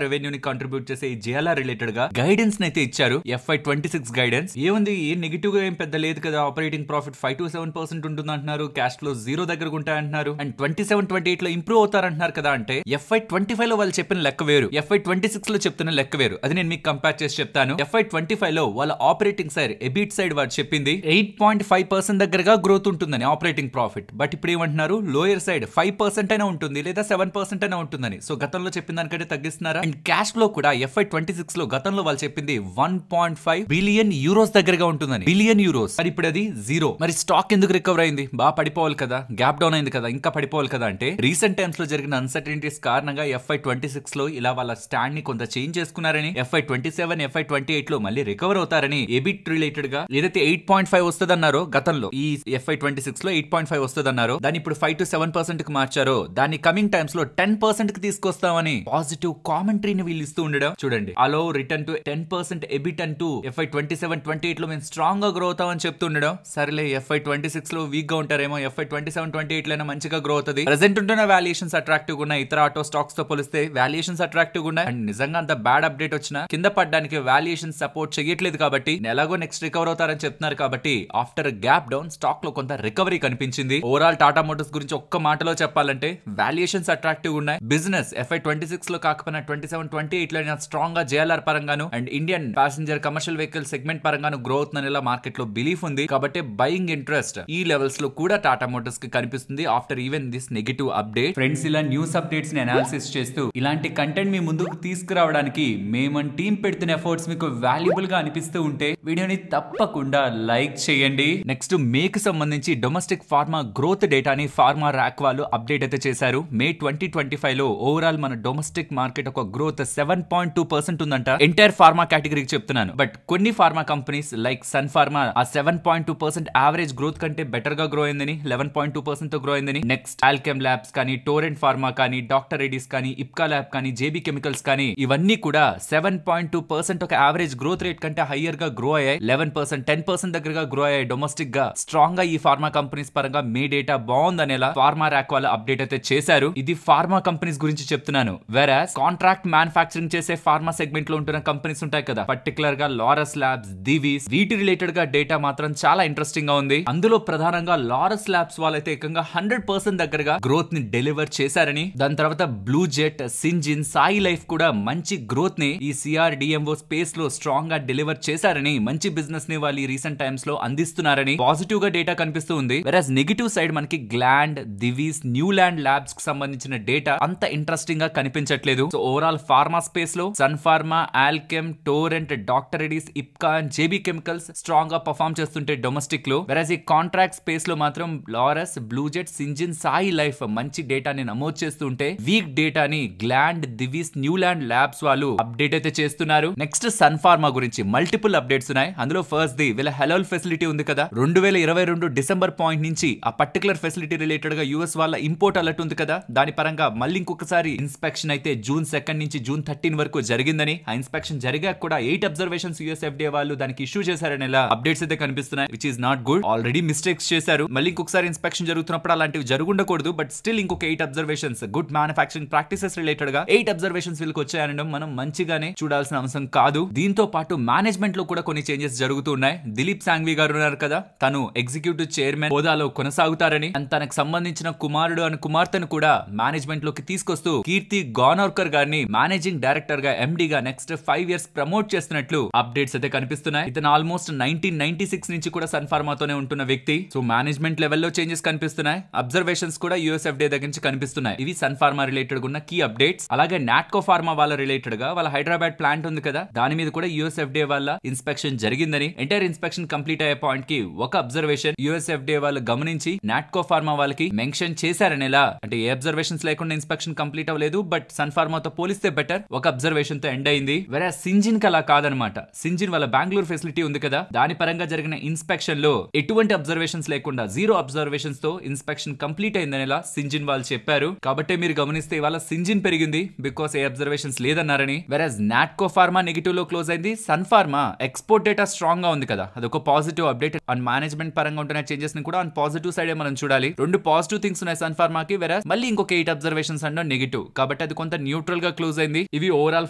రెవెన్యూ ని కంట్రిబ్యూట్ చేసే ఈ జిఎల్ఆర్ రిలేటెడ్ గా గైడెన్స్ అయితే ఇచ్చారు. FY26 గైడెన్స్ ఏముంది, ఏ నెగిటివ్ గా ఏం పెద్ద లేదు కదా. ఆపరేటింగ్ ప్రాఫిట్ 5 to 7% ఉంటుంది అంటున్నారు, క్యాష్ ఫ్లో 0 దగ్గరకు ఉంటాయంటున్నారు, అండ్ 27-28 లో ఇంప్రూవ్ అవుతారంటున్నారు కదా. అంటే FY25 లో వాళ్ళు చెప్పిన లెక్క వేరు, FY26 లో చెప్తున్న లెక్క వేరు. అది నేను మీకు కంపేర్ చేసి చెప్తాను. FY25 లో వాళ్ళ ఆపరేటింగ్ సైడ్ ఎబిట్ సైడ్ వాడు చెప్పింది 8.5% దగ్గరగా గ్రోత్ ఉంటుందని ఆపరేటింగ్ ప్రాఫిట్. బట్ ఇప్పుడు ఏమంటున్నారు, లోయర్ సైడ్ 5% అయినా ఉంటుంది లేదా 7% అయినా ఉంటుందని. సో గతంలో చెప్పిన దానికంటే తగ్గిస్తున్నారా. అండ్ క్యాష్ ఫ్లో కూడా FY26 లో గతంలో వాళ్ళు చెప్పింది 1.5 బిలియన్ యూరోస్ దగ్గరగా ఉంటుందని, బిలియన్ యూరోస్. మరి ఇప్పుడు అది 0. మరి స్టాక్ ఎందుకు రికవర్ అయింది, బాగా పడిపోవాలి కదా, గ్యాప్ డౌన్ అయింది కదా, ఇంకా పడిపోవాలి కదా. అంటే రీసెంట్ టైమ్స్ లో జరిగిన అన్సర్టనిటీస్ కారణంగా FY26 లో ఇలా వాళ్ళ స్టాండ్ ని కొంత చేంజ్ చేసుకున్నారని, FY27 FY28 లో మళ్ళీ రికవర్ అవుతారని, ఎబిట్ రిలేటెడ్ గా ఏదైతే 8.5 వస్తుందన్నారో గతంలో, ఈ FY26 లో 8.5 వస్తుందన్నారో దాన్ని ఇప్పుడు 5 to 7% కి మార్చారో, దాన్ని కమింగ్ టైమ్స్ లో 10% కి తీసుకొస్తామని పాజిటివ్ కామెంటరీని వీళ్ళు ఇస్తూ ఉండడం చూడండి. అలో రిటర్న్ టు 10% ఎబిట్ అంటూ FY27-28 లో మేము స్ట్రాంగ్ గా గ్రో అవుతామని చెప్తుండడం. సరేలే, FY26 లో వీక్ గా ఉంటారేమో, FY27-28 లో మంచిగా గ్రో అవుతుంది. ప్రెసెంట్ ఉంటున్న వాల్యుయేషన్స్ అట్రాక్టివ్ గా ఉన్నాయి, ఇతర ఆటో స్టాక్స్ తో పోలిస్తే వాల్యుయేషన్స్ అట్రాక్టివ్ గా ఉన్నాయి. అండ్ నిజంగా అంత బ్యాడ్ అప్డేట్ వచ్చినా కింద పడడానికి వాల్యుయేషన్ సపోర్ట్ చేయట్లేదు కాబట్టి, ఎలాగో నెక్స్ట్ రికవర్ అవుతారని చెప్తున్నారు కాబట్టి, ఆఫ్టర్ గ్యాప్ డౌన్ స్టాక్ లో కొంత రికవరీ కనిపించింది. ఓవరాల్ టాటా మోటార్స్ గురించి ఒక్క మాటలో చెప్పాలంటే వాల్యుయేషన్స్ అట్రాక్టివ్ ఉన్నాయి. బిజినెస్ FY26 లో కాకపోయినా 27-28 లో స్ట్రాంగ్ గా JLR పరంగాను and Indian passenger commercial vehicle segment పరంగాను గ్రో అవుతుందని మార్కెట్ లో బిలీఫ్ ఉంది. కాబట్టి బయింగ్ ఇంట్రెస్ట్ ఈ లెవెల్స్ లో కూడా టాటా మోటార్స్ కి కనిపిస్తుంది after even this negative update. Friends, ఇలా న్యూస్ అప్డేట్స్ ని అనాలిసిస్ చేస్తూ ఇలాంటి కంటెంట్ మీ ముందుకు తీసుకురావడానికి మేము టీం పెడుతున్న ఎఫర్ట్స్ మీకు వాల్యుబుల్ గా అనిపిస్తూ ఉంటే వీడియోని తప్పకుండా లైక్ చేయండి. నెక్స్ట్ మేకు సంబంధించి డొమెస్టిక్ ఫార్మా గ్రోత్ డేటాని ఫార్మా ర్యాక్ వాళ్ళు అప్డేట్ అయితే చేశారు. మే 2025 లో ఓవరాల్ మన డొమెస్టిక్ మార్కెట్ ఒక గ్రోత్ 7.2% ఉందంట. ఎంటైర్ ఫార్మా కేటగిరీకి చెప్తున్నాను. బట్ కొన్ని pharma companies like Sun pharma ఆ 7.2% యావరేజ్ గ్రోత్ కంటే బెటర్ గా గ్రో అయిందని, 11.2% తో గ్రో అయిందని. నెక్స్ట్ ఆల్కెమ్ ల్యాబ్స్ కానీ, టోరెంట్ ఫార్మా కానీ, డాక్టర్ రెడ్డిస్ కానీ, ఇప్కా ల్యాబ్ కానీ, జేబీ కెమికల్స్ కానీ, ఇవన్నీ కూడా 7.2% ఒక యావరేజ్ గ్రోత్ రేట్ కంటే హయ్యర్ గా గ్రో అయ్యాయి. 11%, 10% దగ్గరగా గ్రో అయ్యాయి డొమెస్టిక్ గా. స్ట్రాంగ్ గా ఈ ఫార్మా కంపెనీస్ పరంగా మే డేటా బాగుందనేలా ఫార్మా ర్యాక్ వాళ్ళు అప్డేట్ అయితే చేశారు. ఇది ఫార్మా కంపెనీస్ గురించి చెప్తున్నాను. వెరాస్ కాంట్రాక్ట్ మ్యానుఫాక్చరింగ్ చేసే ఫార్మా సెగ్మెంట్ లో ఉంటున్న కంపెనీస్ ఉంటాయి కదా, పర్టికులర్ గా లారస్ ల్యాబ్స్, దివీస్, వీటి రిలేటెడ్ గా డేటా మాత్రం చాలా ఇంట్రెస్టింగ్ గా ఉంది. అందులో ప్రధానంగా లారస్ ల్యాబ్స్ వాళ్ళైతే ఏకంగా 100% దగ్గరగా గ్రోత్ ని డెలివర్ చేశారని, దాని తర్వాత blue jet, Syngene, Sai life కూడా మంచి గ్రోత్ ని ఈ CRDMO స్పేస్ లో స్ట్రాంగ్ గా డెలివర్ చేశారని, మంచి బిజినెస్ ని వాళ్ళు రీసెంట్ టైమ్స్ లో అందిస్తున్నారని పాజిటివ్ గా డేటా కనిపిస్తూ ఉంది. వెరాస్ నెగిటివ్ సైడ్ మనకి గ్లాండ్, దివీస్, న్యూలాండ్ ల్యాబ్స్ కి సంబంధించిన డేటా అంత ఇంట్రెస్టింగ్ గా కనిపించట్లేదు. సో ఓవరాల్ ఫార్మా స్పేస్ లో Sun pharma, Alkem, Torrent, doctor Reddy's, Ipca, JB chemicals strong గా పర్ఫార్మ్ చేస్తుంటే డొమెస్టిక్ లో, వెరాస్ ఈ కాంట్రాక్ట్ స్పేస్ లో మాత్రం Laurus, blue jet, Syngene, Sai life మంచి డేటాని నమోదు చేస్తుంటే వీక్ డేటాని గ్లాండ్, దివీస్, న్యూలాండ్ ల్యాబ్స్ వాళ్ళు అప్డేట్ అయితే చేస్తున్నారు. నెక్స్ట్ సన్ ఫార్మా గురించి మల్టిపుల్ అప్డేట్స్ ఉన్నాయి. అందులో ఫస్ట్ ది వీళ్ళ హెలాల్ ఫెసిలిటీ ఉంది కదా, 2022 డిసెంబర్ పాయింట్ నుంచి ఆ పర్టికులర్ ఫెసిలిటీ రిలేటెడ్ గా US వాళ్ళ ఇంపోర్ట్ అలర్ట్ ఉంది కదా, దాని పరంగా మళ్ళీ ఇంకొకసారి ఇన్స్పెక్షన్ అయితే June 2 నుంచి June 13 వరకు జరిగిందని, ఆ ఇన్స్పెక్షన్ జరిగాక కూడా 8 అబ్జర్వేషన్స్ US FDA వాళ్ళు దానికి ఇష్యూ చేశారని అప్డేట్స్ అయితే కనిపిస్తున్నాయి, which is not good. Already mistakes చేశారు, మళ్ళీ ఇంకొకసారి ఇన్స్పెక్షన్ జరుగుతున్నప్పుడు అలాంటివి జరుగుండకూడదు. బట్ స్టిల్ ఇంకొక 8 observations good manufacturing practices related గా 8 అబ్జర్వేషన్స్ వీళ్ళకి వచ్చాయనడం మనం మంచిగానే చూడాల్సిన అంశం కాదు. దీంతో పాటు మేనేజ్మెంట్ లో కూడా కొన్ని చేంజెస్ జరుగుతూ ఉన్నాయి. దిలీప్ సాంఘవి గారు ఉన్నారు కదా, తను ఎగ్జిక్యూటివ్ చైర్మన్ హోదాలో కొనసాగుతారని, తనకు సంబంధించిన కుమారుడు అని కుమార్తెను కూడా మేనేజ్మెంట్ లోకి తీసుకొస్తూ కీర్తి గానోర్కర్ గారిని మేనేజింగ్ డైరెక్టర్ గా, MD గా నెక్స్ట్ 5 years ప్రమోట్ చేస్తున్నట్లు అప్డేట్స్ అయితే కనిపిస్తున్నాయి. ఇతను ఆల్మోస్ట్ 1996 నుంచి కూడా సన్ ఫార్మాతోనే ఉంటున్న వ్యక్తి. సో మేనేజ్మెంట్ లెవెల్లో చేంజెస్ కనిపిస్తున్నాయి. అబ్జర్వేషన్స్ కూడా US FDA దగ్గర నుంచి కనిపిస్తున్నాయి. ఇవి సన్ ఫార్మా రిలేటెడ్ ఉన్న కీ అప్డేట్స్. అలాగే నాట్కో ఫార్మా వాళ్ళ రిలేటెడ్ గా వాళ్ళ హైదరాబాద్ ప్లాంట్ ఉంది కదా, దాని మీద కూడా US FDA వాళ్ళ ఇన్స్పెక్షన్ జరిగిందని, ఎంటైర్ ఇన్స్పెక్షన్ కంప్లీట్ అయ్యే పాయింట్ కి ఒక అబ్జర్వేషన్ US FDA వాళ్ళు గమనించి నాట్కో ఫార్మా వాళ్ళకి మెన్షన్ చేశారని, ఎలా అంటే ఏ అబ్జర్వేషన్స్ లేకుండా ఇన్స్పెక్షన్ కంప్లీట్ అవ్వలేదు, బట్ సన్ ఫార్మాతో పోలిస్తే బెటర్, ఒక అబ్జర్వేషన్ తో ఎండ్ అయింది. వేరే సింజిన్ కి అలా కాదనమాట. సింజిన్ వాళ్ళ బెంగళూరు ఫెసిలిటీ ఉంది కదా, దాని పరంగా జరిగిన ఇన్స్పెక్షన్ లో ఎటువంటి అబ్జర్వేషన్స్ లేకుండా 0 అబ్జర్వేషన్స్ తో ఇన్స్పెక్షన్ కంప్లీట్ అయిందని సింజిన్ వాళ్ళు చెప్పారు. కాబట్టి మీరు గమనిస్తే ఇవాళ సింజిన్ పెరిగింది బికాస్ ఏ అబ్జర్వేషన్స్ లేదన్నారని. వెరాజ్ నాట్కో ఫార్మా నెగిటివ్ లో క్లోజ్ అయింది. Sun pharma export data strong గా ఉంది కదా, అదొక పాజిటివ్ అప్డేట్. అండ్ మేనేజ్మెంట్ పరంగా ఉంటున్న చేంజెస్ ని కూడా ఆన్ పాజిటివ్ సైడ్ మనం చూడాలి. రెండు పాజిటివ్ థింగ్స్ ఉన్నాయి సన్ ఫార్మాకి. వెరాజ్ మళ్ళీ ఇంకొక 8 అబ్జర్వేషన్స్ అండ్ నెగిటివ్, కాబట్టి అది కొంత న్యూట్రల్ గా క్లోజ్ అయింది. ఇవి overall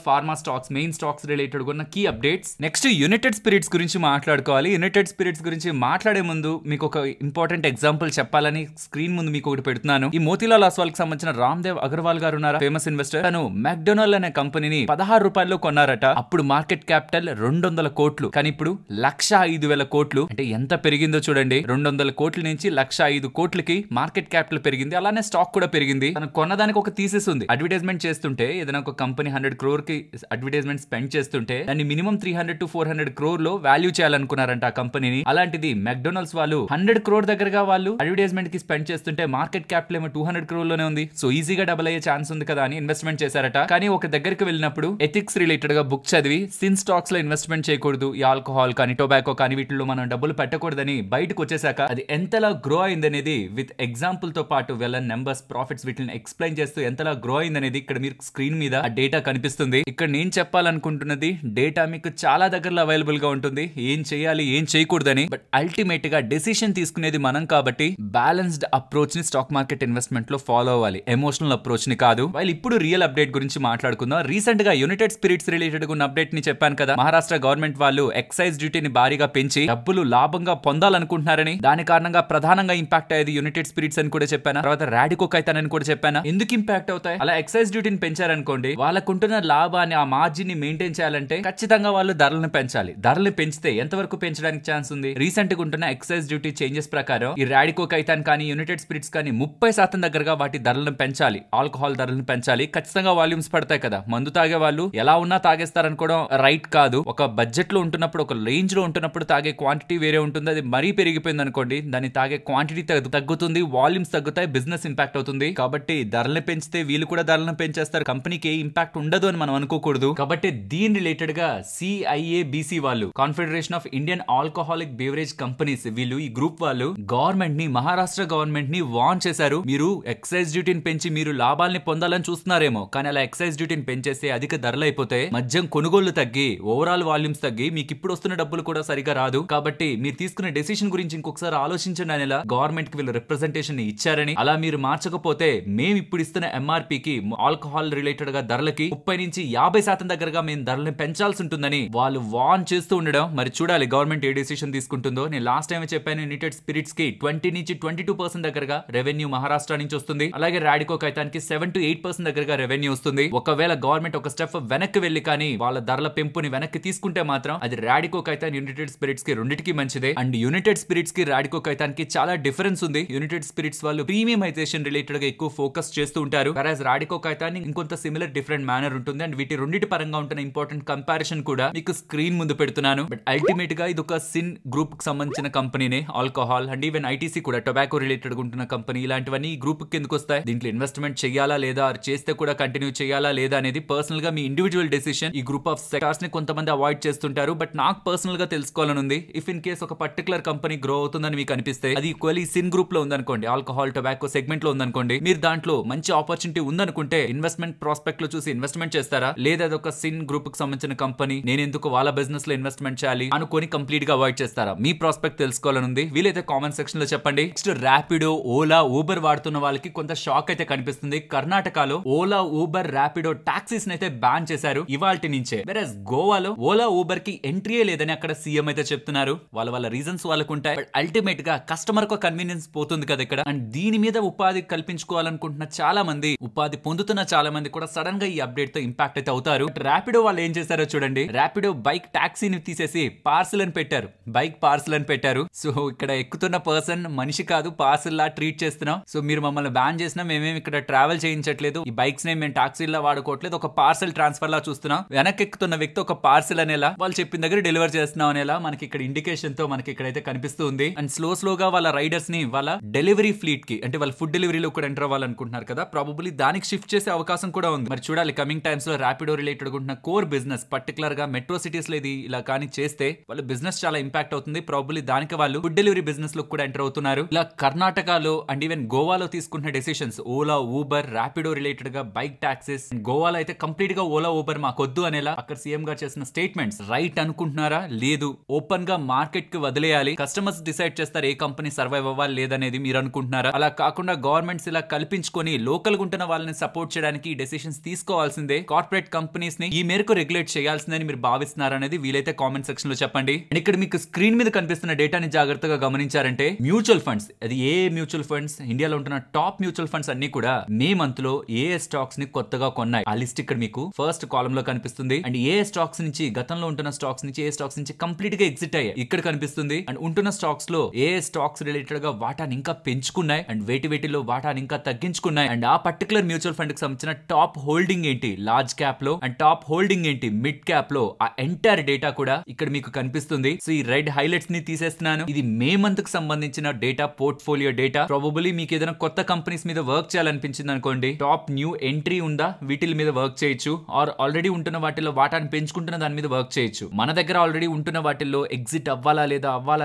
pharma stocks, main stocks related ఉన్న key updates. Next United Spirits గురించి మాట్లాడుకోవాలి. యునైటెడ్ స్పిరిట్స్ గురించి మాట్లాడే ముందు మీకు ఒక ఇంపార్టెంట్ ఎగ్జాంపుల్ చెప్పాలని స్క్రీన్ ముందు మీకు ఒకటి పెడుతున్నాను. ఈ మోతీలాల్ అస్వాల్ కి సంబంధించిన రామ్దేవ్ అగర్వాల్ గారు ఉన్నారా, ఫేమస్ ఇన్వెస్టర్. తను మెక్డొనాల్డ్ అనే కంపెనీని 16 రూపాయల్లో కొన్నారట. అప్పుడు మార్కెట్ క్యాపిటల్ 200 కోట్లు, కానీ ఇప్పుడు 1,05,000 కోట్లు. అంటే ఎంత పెరిగిందో చూడండి. 200 కోట్ల నుంచి 1,05,000 కోట్లకి మార్కెట్ క్యాపిటల్ పెరిగింది. అలానే స్టాక్ కూడా పెరిగింది. తను కొన్నదానికి ఒక థీసిస్ ఉంది. అడ్వర్టైజ్మెంట్ చేస్తుంటే ఏదైనా ఒక కంపెనీ 100 crore కి అడ్వర్టైజ్మెంట్ స్పెండ్ చేస్తుంటే దాన్ని మినిమం 300 to 400 crore లో వాల్యూ చేయాలనుకున్నారంట ఆ కంపెనీని. అలాంటిది మెక్డొనాల్డ్స్ వాళ్ళు 100 crore దగ్గరగా వాళ్ళు అడ్వర్టైజ్మెంట్ కి స్పెండ్ చేస్తుంటే మార్కెట్ క్యాపిటల్ ఏమో 200 crore లోనే ఉంది. సో ఈజీగా డబుల్ అయ్యే ఛాన్స్ ఉంది కదా అని ఇన్వెస్ట్మెంట్ చేశారట. కానీ ఒక దగ్గరికి వెళ్ళినప్పుడు ఎథిక్స్ రిలేటెడ్ గా బుక్ చదివి సిన్ స్టాక్స్ లో ఇన్వెస్ట్మెంట్ చేయకూడదు, ఈ ఆల్కహాల్ కానీ టొబాకో కానీ వీటిలో మనం డబ్బులు పెట్టకూడదని బయటకు వచ్చేసాక అది ఎంతలా గ్రో అయిందనేది విత్ ఎగ్జాంపుల్ తో పాటు వెల్ నెంబర్స్, ప్రాఫిట్స్ వీటిని ఎక్స్ప్లెయిన్ చేస్తూ ఎంతలా గ్రో అయిందనేది ఇక్కడ మీరు స్క్రీన్ మీద ఆ డేటా కనిపిస్తుంది. ఇక్కడ నేను చెప్పాలనుకుంటున్నది డేటా మీకు చాలా దగ్గరలో అవైలబుల్ గా ఉంటుంది, ఏం చేయాలి ఏం చేయకూడదని. బట్ అల్టిమేట్ గా డెసిషన్ తీసుకునేది మనం కాబట్టి బ్యాలెన్స్డ్ అప్రోచ్ ని స్టాక్ మార్కెట్ ఇన్వెస్ట్మెంట్ లో ఫాలో అవ్వాలి, ఎమోషనల్ అప్రోచ్ ని కాదు. వాళ్ళు ఇప్పుడు రియల్ అప్డేట్ గురించి మాట్లాడుకుందాం. రీసెంట్ గా యునైటెడ్ స్పిరిట్స్ రిలేటెడ్ ఉన్న అప్డేట్ ని చెప్పాను కదా. మహారాష్ట్ర గవర్నమెంట్ వాళ్ళు ఎక్సైజ్ డ్యూటీని భారీగా పెంచి డబ్బులు లాభంగా పొందాలనుకుంటున్నారని, దాని కారణంగా ప్రధానంగా ఇంపాక్ట్ అయ్యేది యునైటెడ్ స్పిరిట్స్ అని కూడా చెప్పాను. తర్వాత రాడికో ఖైతాన్ అని కూడా చెప్పాను. ఎందుకు ఇంపాక్ట్ అవుతాయి? అలా ఎక్సైజ్ డ్యూటీని పెంచారనుకోండి, వాళ్ళకుంటున్న లాభాన్ని ఆ మార్జిన్ ని మెయింటైన్ చేయాలంటే ఖచ్చితంగా వాళ్ళు ధరలను పెంచాలి. ధరలు పెంచితే ఎంతవరకు పెంచడానికి ఛాన్స్ ఉంది? రీసెంట్ గా ఉంటున్న ఎక్సైజ్ డ్యూటీ చేంజెస్ ప్రకారం ఈ రాడికో ఖైతాన్ కానీ యునైటెడ్ స్పిరిట్స్ కానీ 30% దగ్గరగా వాటి ధరలను పెంచాలి, ఆల్కహాల్ ధరలను పెంచాలి. ఖచ్చితంగా వాల్యూమ్స్ పడతాయి కదా. మందు తాగే వాళ్ళు ఎలా ఉన్నా తాగేస్తారనుకోవడం రైట్ కాదు. ఒక బడ్జెట్ లో ఉంటున్నప్పుడు, ఒక రేంజ్ లో ఉంటున్నప్పుడు తాగే క్వాంటిటీ వేరే ఉంటుంది. అది మరీ పెరిగిపోయింది అనుకోండి, దాన్ని తాగే క్వాంటిటీ తగ్గుతుంది, వాల్యూమ్స్ తగ్గుతాయి, బిజినెస్ ఇంపాక్ట్ అవుతుంది. కాబట్టి ధరలను పెంచితే వీళ్ళు కూడా ధరలను పెంచేస్తారు, కంపెనీకి ఏ ఇంపాక్ట్ ఉండదు అని మనం అనుకోకూడదు. కాబట్టి దీని రిలేటెడ్ గా CIABC వాళ్ళు, confederation of Indian alcoholic beverage companies, వీళ్ళు ఈ గ్రూప్ వాళ్ళు గవర్నమెంట్ ని, మహారాష్ట్ర గవర్నమెంట్ ని వార్న్ చేశారు. మీరు ఎక్సైజ్ డ్యూటీని పెంచి మీరు లాభాలని పొందాలని చూస్తున్నారేమో, కానీ అలా ఎక్సైజ్ డ్యూటీని పెంచేస్తే అధిక ధరలు అయిపోతే మద్యం కొనుగోళ్లు తగ్గి ఓవరాల్ వాల్యూమ్స్ తగ్గి మీకు ఇప్పుడు వస్తున్న డబ్బులు కూడా సరిగా రాదు. కాబట్టి మీరు తీసుకునే డెసిషన్ గురించి ఇంకొకసారి ఆలోచించండి అనేలా గవర్నమెంట్ కి వీళ్ళు రిప్రజెంటేషన్ ఇచ్చారని, అలా మీరు మార్చకపోతే మేము ఇప్పుడు ఇస్తున్న MRP కి, ఆల్కహాల్ రిలేటెడ్ గా ధరలకి 30 నుంచి 50% దగ్గరగా మేము ధరలను పెంచాల్సి ఉంటుందని వాళ్ళు వార్న్ చేస్తూ ఉండడం. మరి చూడాలి గవర్నమెంట్ ఏ డెసిషన్ తీసుకుంటుందో. నేను లాస్ట్ టైం చెప్పాను, యునైటెడ్ స్పిరిట్స్ కి 20 నుంచి 22% దగ్గరగా రెవెన్యూ మహారాష్ట్ర నుంచి వస్తుంది. అలాగే రాడికో ఖైతాన్ కి 7 to 8% దగ్గరగా రెవెన్యూ వస్తుంది. ఒకవేళ గవర్నమెంట్ ఒక స్టెప్ వెనక్కి వెళ్లి కానీ వాళ్ళ ధరల పెంపుని వెనక్కి తీసుకుంటే మాత్రం అది రాడికో ఖైతాన్, యునైటెడ్ స్పిరిట్స్ కి రెండింటికి మంచిదే. అండ్ యునైటెడ్ స్పిరిట్స్ కి రాడికో ఖైతాన్ కి చాలా డిఫరెన్స్ ఉంది. యునైటెడ్ స్పిరిట్స్ వాళ్ళు ప్రీమియమైజేషన్ రిలేటెడ్ గా ఎక్కువ ఫోకస్ చేస్తూ ఉంటారు, వెరాజ్ రాడికో ఖైతాన్ ఇంకొంత సిమిలర్ డిఫరెంట్ మేనర్ ఉంటుంది. అండ్ వీటి రెండింటి పరంగా ఉంటున్న ఇంపార్టెంట్ కంపారిజన్ కూడా మీకు స్క్రీన్ ముందు పెడుతున్నాను. బట్ అల్టిమేట్ గా ఇది ఒక సిన్ గ్రూప్ కి సంబంధించిన కంపెనీనే. ఆల్కహాల్ అండ్ ఈవెన్ ITC కూడా టొబాకో రిలేటెడ్ ఉంటున్న కంపెనీ. ఇలాంటివన్నీ ఈ గ్రూప్ కి ఎందుకు వస్తాయి? దీంట్లో ఇన్వెస్ట్మెంట్ చేయాలా లేదా, చేస్తే కూడా కంటిన్యూ చేయాలా లేదా అనేది పర్సనల్ గా మీ ఇండివిజువల్ డెసిషన్. ఈ గ్రూప్ ఆఫ్ సెక్టార్స్ ని కొంతమంది అవాయిడ్ చేస్తుంటారు, బట్ నాకు పర్సనల్ గా తెలుసుకోవాలని ఉంది. ఇఫ్ ఇన్ కేస్ ఒక పర్టికులర్ కంపెనీ గ్రో అవుతుందని మీకు అనిపిస్తే, అది ఈక్వల్లీ సిన్ గ్రూప్ లో ఉందనుకోండి, ఆల్కహాల్ టొబాకో సెగ్మెంట్ లో ఉందనుకోండి, మీరు దాంట్లో మంచి ఆపర్చునిటీ ఉందనుకుంటే ఇన్వెస్ట్మెంట్ ప్రాస్పెక్ట్ లో చూసి ఇన్వెస్ట్మెంట్ చేస్తారా? లేదా అదొక సిన్ గ్రూప్ కి సంబంధించిన కంపెనీ, నేను ఎందుకు వాళ్ళ బిజినెస్ లో ఇన్వెస్ట్మెంట్ చేయాలి అనుకొని కంప్లీట్ గా అవాయిడ్ చేస్తారా? మీ ప్రాస్పెక్ట్ తెలుసుకోవాలని ఉంది. వీలైతే కామెంట్ సెక్షన్ లో చెప్పండి. నెక్స్ట్ ర్యాపిడో, ఓలా, ఊబర్ వాడుతున్న వాళ్ళకి కొంత షాక్ అయితే కనిపిస్తుంది. కర్ణాటకలో ఓలా, ఊబర్, ర్యాపిడో టాక్సీస్ అయితే బ్యాన్ చేశారు ఇవాల్టి నుంచే. వెరస్ గోవాలో ఓలా, ఊబర్ కి ఎంట్రీయే లేదని అక్కడ సీఎం అయితే చెప్తున్నారు. వాళ్ళ రీజన్స్ వాళ్ళకు ఉంటాయి. బట్ అల్టిమేట్ గా కస్టమర్ కు కన్వీనియన్స్ పోతుంది కదా ఇక్కడ. అండ్ దీని మీద ఉపాధి కల్పించుకోవాలనుకుంటున్న చాలా మంది, ఉపాధి పొందుతున్న చాలా మంది కూడా సడన్ గా ఈ అప్డేట్ తో ఇంపాక్ట్ అయితే అవుతారు. ర్యాపిడో వాళ్ళు ఏం చేశారో చూడండి. ర్యాపిడో బైక్ టాక్సీని తీసేసి పార్సల్ అని పెట్టారు, బైక్ పార్సల్ అని పెట్టారు. సో ఇక్కడ ఎక్కుతున్న పర్సన్ మనిషి కాదు, పార్సల్ లా ట్రీట్ చేస్తున్నాం. సో మీరు మమ్మల్ని బ్యాన్ చేసినా మేమేమి ఇక్కడ ట్రావెల్ చేయించట్లేదు, ఈ బైక్స్ ని మేము టాక్సీలా వాడుకోవట్లేదు, ఒక పార్సల్ ట్రాన్స్ఫర్ లా చూస్తున్నాం. వెనక్కి ఎక్కుతున్న వ్యక్తి ఒక పార్సల్ అనేలా, వాళ్ళు చెప్పిన దగ్గర డెలివర్ చేస్తున్నాం అనేలా మనకి ఇక్కడ ఇండికేషన్ తో మనకి ఇక్కడైతే కనిపిస్తుంది. అండ్ స్లోగా వాళ్ళ రైడర్స్ ని వాళ్ళ డెలివరీ ఫ్లీట్ కి, అంటే వాళ్ళ ఫుడ్ డెలివరీలో కూడా ఎంటర్ అవ్వాలనుకుంటున్నారు కదా, ప్రాబబ్లీ దానికి షిఫ్ట్ చేసే అవకాశం కూడా ఉంది. మరి చూడాలి కమింగ్ టైమ్స్ లో ర్యాపిడో రిలేటెడ్ ఉంటున్న కోర్ బిజినెస్, పర్టికులర్ గా మెట్రో సిటీస్ లో ఇది ఇలా కానీ చేస్తే వాళ్ళ బిజినెస్ చాలా ఇంపాక్ట్ అవుతుంది. ప్రాబబ్లీ దానికి వాళ్ళు ఫుడ్ డెలివరీ బిజినెస్ లో కూడా ఎంటర్ అవుతున్నారు. ఇలా కర్ణాటకలో అండ్ ఈవెన్ గోవాలో తీసుకుంటున్న decisions, Ola, Uber, Rapido related గా బైక్ టాక్సీస్. గోవాలో అయితే కంప్లీట్ గా ఓలా, ఊబర్ మాకొద్దు అనేలా అక్కడ సీఎం గారు చేసిన స్టేట్మెంట్స్ రైట్ అనుకుంటున్నారా? లేదు, ఓపెన్ గా మార్కెట్ కి వదిలేయాలి, కస్టమర్స్ డిసైడ్ చేస్తారు ఏ కంపెనీ సర్వైవ్ అవ్వాలి లేదనేది మీరు అనుకుంటున్నారా? అలా కాకుండా గవర్నమెంట్ ఇలా కల్పించుకొని లోకల్ గా ఉంటున్న వాళ్ళని సపోర్ట్ చేయడానికి డెసిషన్స్ తీసుకోవాల్సిందే. కార్పొరేట్ కంపెనీస్ ని ఈ మేరకు రెగ్యులేట్ చేయాల్సిందని మీరు భావిస్తున్నారనేది వీలైతే కామెంట్ సెక్షన్ లో చెప్పండి. అండ్ ఇక్కడ మీకు స్క్రీన్ మీద కనిపిస్తున్న డేటాని జాగ్రత్తగా గమనించారంటే మ్యూచువల్ ఫండ్స్, అది ఏ మ్యూచువల్ ఫండ్స్, ఇండియాలో ఉంటున్న టాప్ మ్యూచువల్ ఫండ్స్ అన్ని కూడా మే మంత్ లో ఏ స్టాక్స్ ని కొత్తగా కొన్నాయి. ఆ లిస్ట్ ఇక్కడ మీకు ఫస్ట్ కాలమ్ లో కనిపిస్తుంది. అండ్ ఏ స్టాక్స్ నుంచి, గతంలో ఉంటున్న స్టాక్స్ నుంచి ఏ స్టాక్స్ నుంచి కంప్లీట్ గా ఎగ్జిట్ అయ్యాయి ఇక్కడ కనిపిస్తుంది. అండ్ ఉంటున్న స్టాక్స్ లో ఏ స్టాక్స్ రిలేటెడ్ గా వాటాని ఇంకా పెంచుకున్నాయి అండ్ వేటిలో వాటాని ఇంకా తగ్గించుకున్నాయి. అండ్ ఆ పర్టికులర్ మ్యూచువల్ ఫండ్ కి సంబంధించిన టాప్ హోల్డింగ్ ఏంటి లార్జ్ క్యాప్ లో అండ్ టాప్ హోల్డింగ్ ఏంటి మిడ్ క్యాప్ లో, ఆ ఎంటైర్ డేటా కూడా ఇక్కడ మీకు కనిపిస్తుంది. సో ఈ రెడ్ హైలైట్స్ ని తీసేస్తున్నాను. ఇది మే మంత్ కి సంబంధించిన డేటా, పోర్ట్ఫోలియో డేటా. ప్రాబబుల్లీ మీకు ఏదైనా కొత్త కంపెనీస్ మీద వర్క్ చేయాలనిపించింది అనుకోండి, టాప్ న్యూ ఎంట్రీ ఉందా వీటి మీద వర్క్ చేయొచ్చు, ఆర్ ఆల్రెడీ ఉంటున్న వాటిలో వాటాన్ని పెంచుకుంటున్న దాని మీద వర్క్ చేయొచ్చు. మన దగ్గర ఆల్రెడీ ఉంటున్న వాటిల్లో ఎగ్జిట్ అవ్వాలా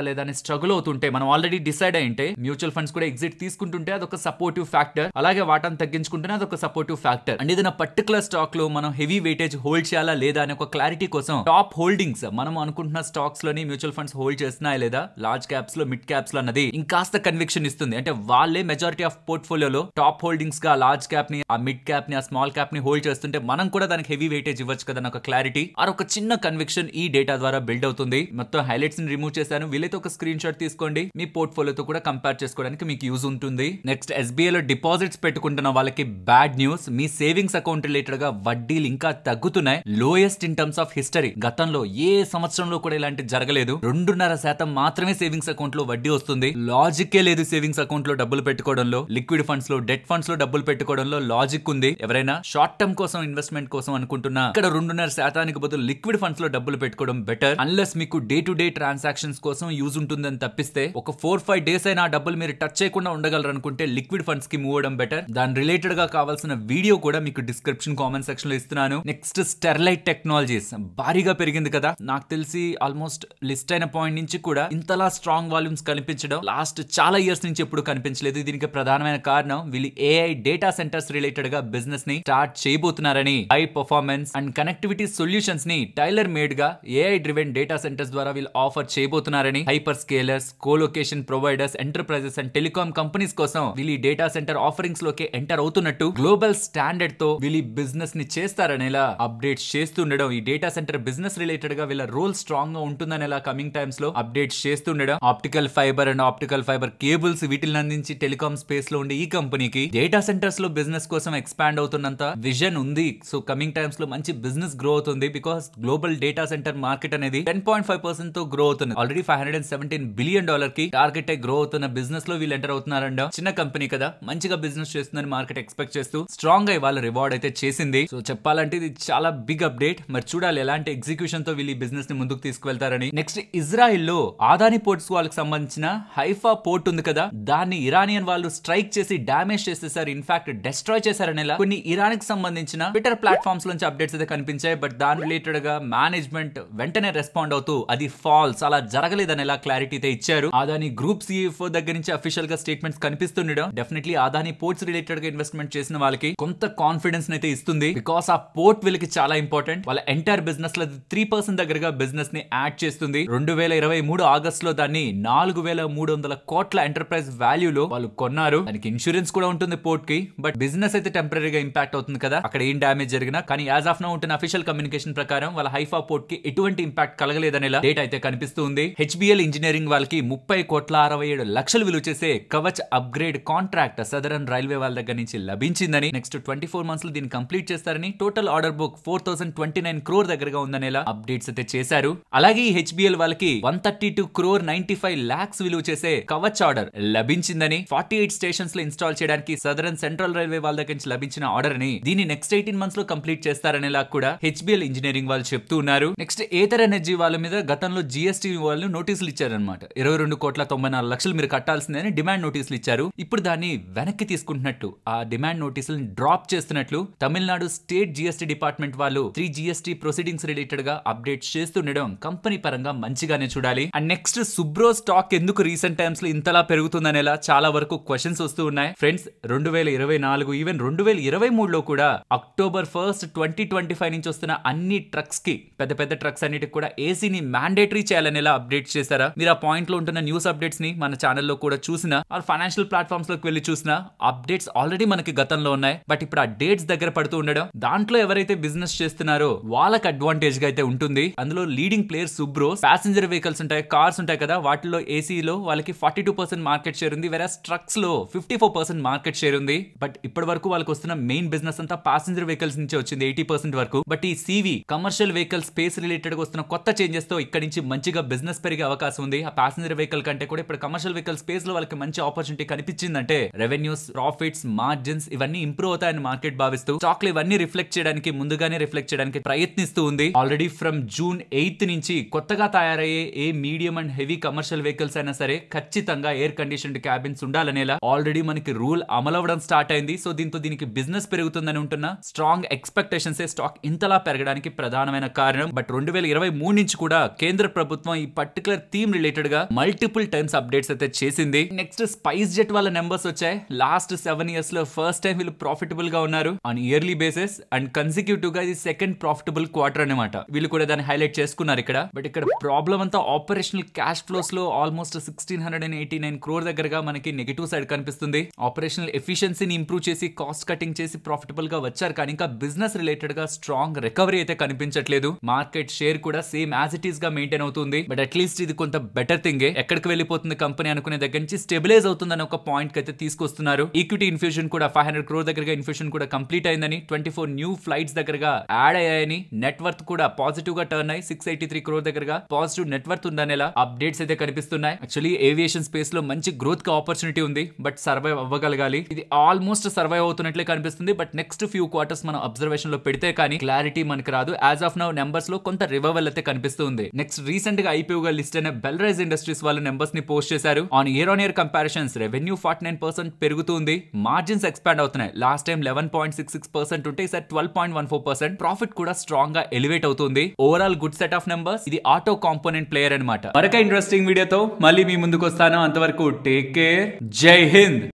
లేదా అని స్ట్రగుల్ అవుతుంటే, మనం ఆల్రెడీ డిసైడ్ అయింటే మ్యూచువల్ ఫండ్స్ కూడా ఎగ్జిట్ తీసుకుంటుంటే అదొక సపోర్టివ్ ఫ్యాక్టర్, అలాగే వాటాను తగ్గించుకుంటేనే అదొక సపోర్టివ్ ఫ్యాక్టర్. అండ్ ఏదైనా పర్టికులర్ స్టాక్ లో మనం హెవీ వెయిటేజ్ హోల్డ్ చేయాలా లేదా అనే ఒక క్లారిటీ కోసం టాప్ హోల్డింగ్స్, మనం అనుకుంటున్న స్టాక్స్ లోని మ్యూచువల్ ఫండ్స్ హోల్డ్ చేస్తున్నాయా లేదా లార్జ్ క్యాప్స్ లో, మిడ్ క్యాప్స్ లో అన్నది ఇంకాస్త కన్విక్షన్ ఇస్తుంది. అంటే వాళ్ళే మెజారిటీ ఆఫ్ పోర్ట్ఫోలియోలో టాప్ హోల్డింగ్స్ గా లార్జ్ క్యాప్ ని, ఆ మిడ్ క్యాప్ ని, ఆ స్మాల్ క్యాప్ ని హోల్డ్ చేస్తుంటే మనం కూడా దానికి హెవీ వెయిటేజ్ ఇవ్వచ్చు కదా ఒక క్లారిటీ, ఆ ఒక చిన్న కన్విక్షన్ ఈ డేటా ద్వారా బిల్డ్ అవుతుంది. మొత్తం హైలైట్స్ ని రిమూవ్ చేశాను. వీలైతే ఒక స్క్రీన్ షాట్ తీసుకోండి, మీ పోర్ట్ఫోలియోతో కూడా కంపేర్ చేసుకోవడానికి మీకు యూజ్ ఉంటుంది. నెక్స్ట్ SBI లో డిపాజిట్స్ పెట్టుకుంటున్న వాళ్ళకి బ్యాడ్ న్యూస్. మీ సేవింగ్స్ అకౌంట్ రిలేటెడ్ గా వడ్డీలు ఇంకా తగ్గుతున్నాయి. Lowest in terms of history. గతంలో ఏ సంవత్సరంలో కూడా ఇలాంటి జరగలేదు. 2.5% మాత్రమే సేవింగ్స్ అకౌంట్ లో వడ్డీ వస్తుంది. లాజిక్ లేదు సేవింగ్స్ అకౌంట్ లో డబ్బులు పెట్టుకోవడంలో, లిక్విడ్ ఫండ్స్ లో, డెట్ ఫండ్స్ లో డబ్బులు పెట్టుకోవడంలో లాజిక్ ఉంది. ఎవరైనా షార్ట్ టర్మ్ కోసం, ఇన్వెస్ట్మెంట్ కోసం అనుకుంటున్నా ఇక్కడ 2.5% బదులు లిక్విడ్ ఫండ్స్ లో డబ్బులు పెట్టుకోవడం బెటర్. అన్లెస్ మీకు డే టు డే ట్రాన్సాక్షన్స్ కోసం యూజ్ ఉంటుందని తప్పిస్తే, ఒక 4-5 డేస్ అయినా డబ్బులు మీరు టచ్ చేయకుండా ఉండగలరు అనుకుంటే లిక్విడ్ ఫండ్స్ కి మూవ్ అవడం బెటర్. దాని రిలేటెడ్ గా కావాల్సిన వీడియో కూడా మీకు డిస్క్రిప్షన్ కామెంట్ సెక్షన్ లో ఇస్తున్నాను. నెక్స్ట్ స్టెర్లైట్ టెక్నాలజీస్ భారీగా పెరిగింది కదా. నాకు తెలిసి ఆల్మోస్ట్ లిస్ట్ అయిన పాయింట్ నుంచి కూడా ఇంతలా స్ట్రాంగ్ వాల్యూమ్స్ కనిపించడం లాస్ట్ చాలా ఇయర్స్ నుంచి ఎప్పుడు కనిపించలేదు. దీనికి ప్రధానమైన కారణం వీళ్ళు AI డేటా సెంటర్స్ రిలేటెడ్ గా బిజినెస్ ని స్టార్ట్ చేయబోతున్నారని, high performance and connectivity solutions ని టైలర్ మేడ్ గా AI డ్రివెన్ డేటా సెంటర్స్ ద్వారా వీళ్ళు ఆఫర్ చేయబోతున్నారని, hyperscalers, colocation providers, enterprises and telecom companies కోసం వీళ్ళు డేటా సెంటర్ ఆఫరింగ్స్ లోకి ఎంటర్ అవుతున్నట్టు గ్లోబల్ స్టాండర్డ్ తో వీళ్ళు బిజినెస్ ని చేస్తారనేలా అప్డేట్స్ చేస్తుండడం, ఈ డేటా సెంటర్ బిజినెస్ రిలేటెడ్ గా వీళ్ళ రోల్ స్ట్రాంగ్ గా ఉంటుందనేలా కమింగ్ టైమ్స్ లో అప్డేట్స్ చేస్తుండడం, optical fibre and optical fibre cables వీటిని అందించి టెలికాం స్పేస్ లో ఉండే ఈ కంపెనీకి డేటా సెంటర్స్ లో బిజినెస్ కోసం ఎక్స్పాండ్ అవుతున్నంత విజన్ ఉంది. సో కమింగ్ టైమ్స్ లో మంచి బిజినెస్ గ్రో అవుతుంది. Because global data centre market అనేది 10.5% తో గ్రో అవుతుంది. ఆల్రెడీ $517 బిలియన్ కి టార్గెట్ గ్రో అవుతున్న బిజినెస్ లో వీళ్ళు ఎంటర్ అవుతున్నారంట. చిన్న కంపెనీ కదా, మంచిగా బిజినెస్ చేస్తుందని మార్కెట్ ఎక్స్పెక్ట్ చేస్తూ స్ట్రాంగ్ గా ఇవాళ రివార్డ్ అయితే చేసింది. సో చెప్పాలంటే ఇది చాలా బిగ్ అప్డేట్. మరి చూడాలి ఎలాంటి ఎగ్జిక్యూషన్ తో వీళ్ళు ఈ బిజినెస్ ని ముందుకు తీసుకువెళ్తారని. నెక్స్ట్ ఇజ్రాయిల్ లో ఆదాని పోర్ట్స్ వాళ్ళకి సంబంధించిన హైఫా పోర్ట్ ఉంది కదా, దాన్ని ఇరానియన్ వాళ్ళు స్ట్రైక్ చేసి డామేజ్ చేసేసారు. ఇన్ఫాక్ట్ డెస్ట్రాయ్ చేశారని కొన్ని ఇరాన్ కి సంబంధించిన ట్విట్టర్ ప్లాట్ఫామ్స్ నుంచి అప్డేట్స్ అయితే కనిపించాయి. బట్ దాని రిలేటెడ్ గా మేనేజ్మెంట్ వెంటనే రెస్పాండ్ అవుతూ అది ఫాల్స్, అలా జరగలేదని ఎలా క్లారిటీ అయితే ఇచ్చారు. అదాని గ్రూప్ CFO దగ్గర నుంచి అఫీషియల్ గా స్టేట్మెంట్స్ కనిపిస్తుండడం డెఫినెట్లీ అదాని పోర్ట్స్ రిలేటెడ్ గా ఇన్వెస్ట్మెంట్ చేసిన వాళ్ళకి కొంత కాన్ఫిడెన్స్ అయితే ఇస్తుంది. బికాస్ ఆ పోర్ట్ వీళ్ళకి చాలా ఇంపార్టెంట్. వాళ్ళ ఎంటైర్ బిజినెస్ లో 3% దగ్గరగా బిజినెస్ ని యాడ్ చేస్తుంది. 2023 ఆగస్ట్ లో దాన్ని 4,300 కోట్ల ఎంటర్ప్రైజ్ వాల్యూలో వాళ్ళు కొన్నారు. దానికి ఇన్సూరెన్స్ కూడా ఉంటుంది పోర్ట్ కి. బట్ బిజినెస్ అయితే టెంపరీగా ఇంపాక్ట్ అవుతుంది కదా అక్కడ ఏం డ్యామేజ్ జరిగినా. కానీ యాజ్ ఆఫ్ నౌ ఉంటున్న అఫీషియల్ కమ్యూనికేషన్ ప్రకారం వాళ్ళ హైఫా పోర్ట్ కి ఎటువంటి ఇంపాక్ట్ కలగలేదనేలా డేటా అయితే కనిపిస్తుంది. HBL ఇంజనీరింగ్ వాళ్ళకి 30,67,00,000 విలువ చేసే Kavach upgrade contract southern railway వాళ్ళ దగ్గర నుంచి లభించిందని, నెక్స్ట్ 24 మంత్స్ లో దీన్ని కంప్లీట్ చేస్తారని, టోటల్ ఆర్డర్ బుక్ 4,029 crore దగ్గరగా ఉందనేలా అప్డేట్స్ అయితే చేశారు. అలాగే ఈ HBL వాళ్ళకి 132,95,00,000 విలువ చేసే కవచ్ ఆర్డర్ లభించిందని, 48 స్టేషన్స్ లో ఇన్స్టాల్ చేయడానికి సదరన్ సెంట్రల్ రైల్వే వాళ్ళ దగ్గర నుంచి లభించిన ఆర్డర్ ని దీన్ని నెక్స్ట్ 18 మంత్స్ లో కంప్లీట్ చేస్తారనేలా కూడా HBL ఇంజనీరింగ్ వాళ్ళు చెప్తూ ఉన్నారు. నెక్స్ట్ ఏథర్ ఎనర్జీ వాళ్ళ మీద గతంలో GST వాళ్ళు నోటీసులు ఇచ్చారనమాట. 22,94,00,000 మీరు కట్టాల్సిందని డిమాండ్ నోటీసులు ఇచ్చారు. ఇప్పుడు దాన్ని వెనక్కి తీసుకుంటున్నట్టు, ఆ డిమాండ్ నోటీసులను డ్రాప్ చేస్తున్నట్లు తమిళనాడు స్టేట్ GST డిపార్ట్మెంట్ వాళ్ళు 3 GST ప్రొసీడింగ్స్ రిలేటెడ్ గా అప్డేట్ చేస్తుండడం కంపెనీ పరంగా మంచిగానే చూడాలి. అండ్ నెక్స్ట్ సుబ్రో స్టాక్ ఎందుకు రీసెంట్ టైమ్స్ లో ఇంతలా పెరుగుతుందనేలా చాలా వరకు క్వశ్చన్స్ వస్తూ ఉన్నాయి. ఫ్రెండ్స్ 2024 ఈవెన్ 2023లో కూడా October 1st, 2025 నుంచి వస్తున్న అన్ని ట్రక్స్ కి, పెద్ద పెద్ద ట్రక్స్ అన్నిటికి కూడా ఏసీని మ్యాండేటరీ చేయాలనేలా అప్డేట్ చేశారా? మీరు ఆ పాయింట్ లో ఉంటున్న న్యూస్ అప్డేట్స్ ని మన ఛానల్లో కూడా చూసినా, ఆ ఫైనాన్షియల్ ప్లాట్ఫామ్స్ లోకి వెళ్ళి చూసినా అప్డేట్స్ ఆల్రెడీ మనకి గతంలో ఉన్నాయి. బట్ ఇప్పుడు ఆ డేట్స్ దగ్గర పడుతూ ఉండడం, దాంట్లో ఎవరైతే బిజినెస్ చేస్తున్నారో వాళ్ళకి అడ్వాంటేజ్ గా అయితే ఉంటుంది. అందులో leading player Subros. Passenger vehicles ఉంటాయి, కార్స్ ఉంటాయి కదా, వాటిలో ఏసీలో వాళ్ళకి 42% మార్కెట్ షేర్ ఉంది. వేరే ట్రక్స్ లో 54% మార్కెట్ షేర్ ఉంది. బట్ ఇప్పటి వరకు వాళ్ళకి వస్తున్న మెయిన్ బిజినెస్ అంతా ప్యాసింజర్ వెహికల్స్ నుంచి వచ్చింది 80% వరకు. బట్ ఈ CV commercial vehicle space related గా వస్తున్న కొత్త చేంజెస్ తో ఇక్కడ నుంచి మంచిగా బిజినెస్ పెరిగే అవకాశం ఉంది. ఆ ప్యాసింజర్ వెహికల్ కంటే కూడా ఇప్పుడు కమర్షియల్ వెహికల్ స్పేస్ లో వాళ్ళకి మంచి ఆపర్చునిటీ కనిపించిందంటే రెవెన్యూస్, ప్రాఫిట్స్, మార్జిన్స్ ఇవన్నీ ఇంప్రూవ్ అవుతాయని మార్కెట్ భావిస్తూ స్టాక్ లో ఇవన్నీ రిఫ్లెక్ట్ చేయడానికి, ముందుగానే రిఫ్లెక్ట్ చేయడానికి ప్రయత్నిస్తూ ఉంది. ఆల్రెడీ ఫ్రమ్ జూన్ 8 నుంచి కొత్తగా తయారయ్యే ఏ medium and heavy commercial vehicles అయినా సరే ఖచ్చితంగా ఎయిర్ కండిషన్డ్ క్యాబిన్స్ ఉండాలనేలా ఆల్రెడీ మనకి రూల్ అమలవడం స్టార్ట్ అయింది. సో దీనికి బిజినెస్ పెరుగుతుందని ఉంటున్న స్ట్రాంగ్ ఎక్స్పెక్టేషన్స్ స్టాక్ ఇంతలా పెరగడానికి ప్రధానమైన కారణం. బట్ 2023 నుంచి కూడా కేంద్ర ప్రభుత్వం ఈ పర్టికులర్ థీమ్ రిలేటెడ్ గా మల్టిపుల్ టైమ్స్ అప్డేట్స్ అయితే చేసింది. నెక్స్ట్ స్పైస్ జెట్ వాళ్ళ నెంబర్స్ వచ్చాయి. లాస్ట్ 7 years లో ఫస్ట్ టైం వీళ్ళు ప్రాఫిటబుల్ గా ఉన్నారు on yearly basis and consecutive గా ఇది సెకండ్ ప్రాఫిటబుల్ క్వార్టర్ అన్నమాట. వీళ్ళు కూడా దాన్ని హైలైట్ చేసుకున్నారు ఇక్కడ. బట్ ఇక్కడ ప్రాబ్లం అంతా ఆపరేషనల్ క్యాష్ ఫ్లోస్ లో ఆల్మోస్ట్ 1689 crore దగ్గరగా మనకి నెగటివ్ సైడ్ కనిపిస్తుంది. ఆపరేషనల్ ఎఫిషియన్సీని ఇంప్రూవ్ చేసి, కాస్ట్ కటింగ్ చేసి ప్రాఫిటబుల్ గా వచ్చారు, కానీ ఇంకా బిజినెస్ రిలేటెడ్ గా స్ట్రాంగ్ రికవరీ అయితే కనిపించట్లేదు. మార్కెట్ షేర్ కూడా సేమ్ యాజ్ ఇట్ ఈస్ గా మెయింటైన్ అవుతుంది. బట్ అట్లీస్ట్ ఇది కొంత బెటర్ థింగే. ఎక్కడికి వెళ్ళిపోతుంది కంపెనీ అనుకునే దగ్గర నుంచి స్టెబిలైజ్ అవుతుందని ఒక పాయింట్ కి అయితే తీసుకొస్తున్నారు. ఈక్విటీ ఇన్ఫ్యూషన్ కూడా 500 crore దగ్గరగా ఇన్ఫ్యూషన్ కూడా కంప్లీట్ అయిందని, 24 న్యూ ఫ్లైట్స్ దగ్గరగా యాడ్ అయ్యాయని, నెట్వర్త్ కూడా పాజిటివ్ గా టర్న్ అయ్యి 683 crore దగ్గరగా పాజిటివ్ నెట్వర్త్ ఉందనేలా అప్డేట్స్ అయితే కనిపిస్తున్నాయి. యాక్చువల్లీ ఏవియేషన్ స్పేస్ లో మంచి గ్రోత్ కి ఆపర్చునిటీ ఉంది. బట్ సర్వైవ్ అవ్వగలగాలి. ఇది ఆల్మోస్ట్ సర్వైవ్ అవుతున్నట్లే కనిపిస్తుంది. బట్ నెక్స్ట్ ఫ్యూ క్వార్టర్స్ మనం అబ్జర్వేషన్ లో పెడితే కానీ క్లారిటీ మనకి రాదు. యాజ్ ఆఫ్ నౌ నెంబర్స్ లో కొంత రివైవల్ అయితే కనిపిస్తుంది. నెక్స్ట్ రీసెంట్ గా ఐపీఓ గా లిస్ట్ అయిన బెల్రైజ్ ఇండస్ట్రీస్ వాళ్ళ నెంబర్స్ ని పోస్ట్ చేశారు. ఆన్ ఇయర్ కంపారిజన్స్ రెవెన్యూ 49% పెరుగుతుంది. మార్జిన్స్ ఎక్స్పాండ్ అవుతున్నాయి. లాస్ట్ టైం 11.66% ఉంటే ఈసారి 12.14%. ప్రాఫిట్ కూడా స్ట్రాంగ్ గా ఎలివేట్ అవుతుంది. Overall good set of numbers. ఇది ఆటో కాంపోనెంట్ ప్లేయర్ అనమాట. మరొక ఇంట్రెస్టింగ్ వీడియోతో మళ్ళీ మీ ముందుకు వస్తాను. అంతవరకు టేక్ కేర్. జై హింద్.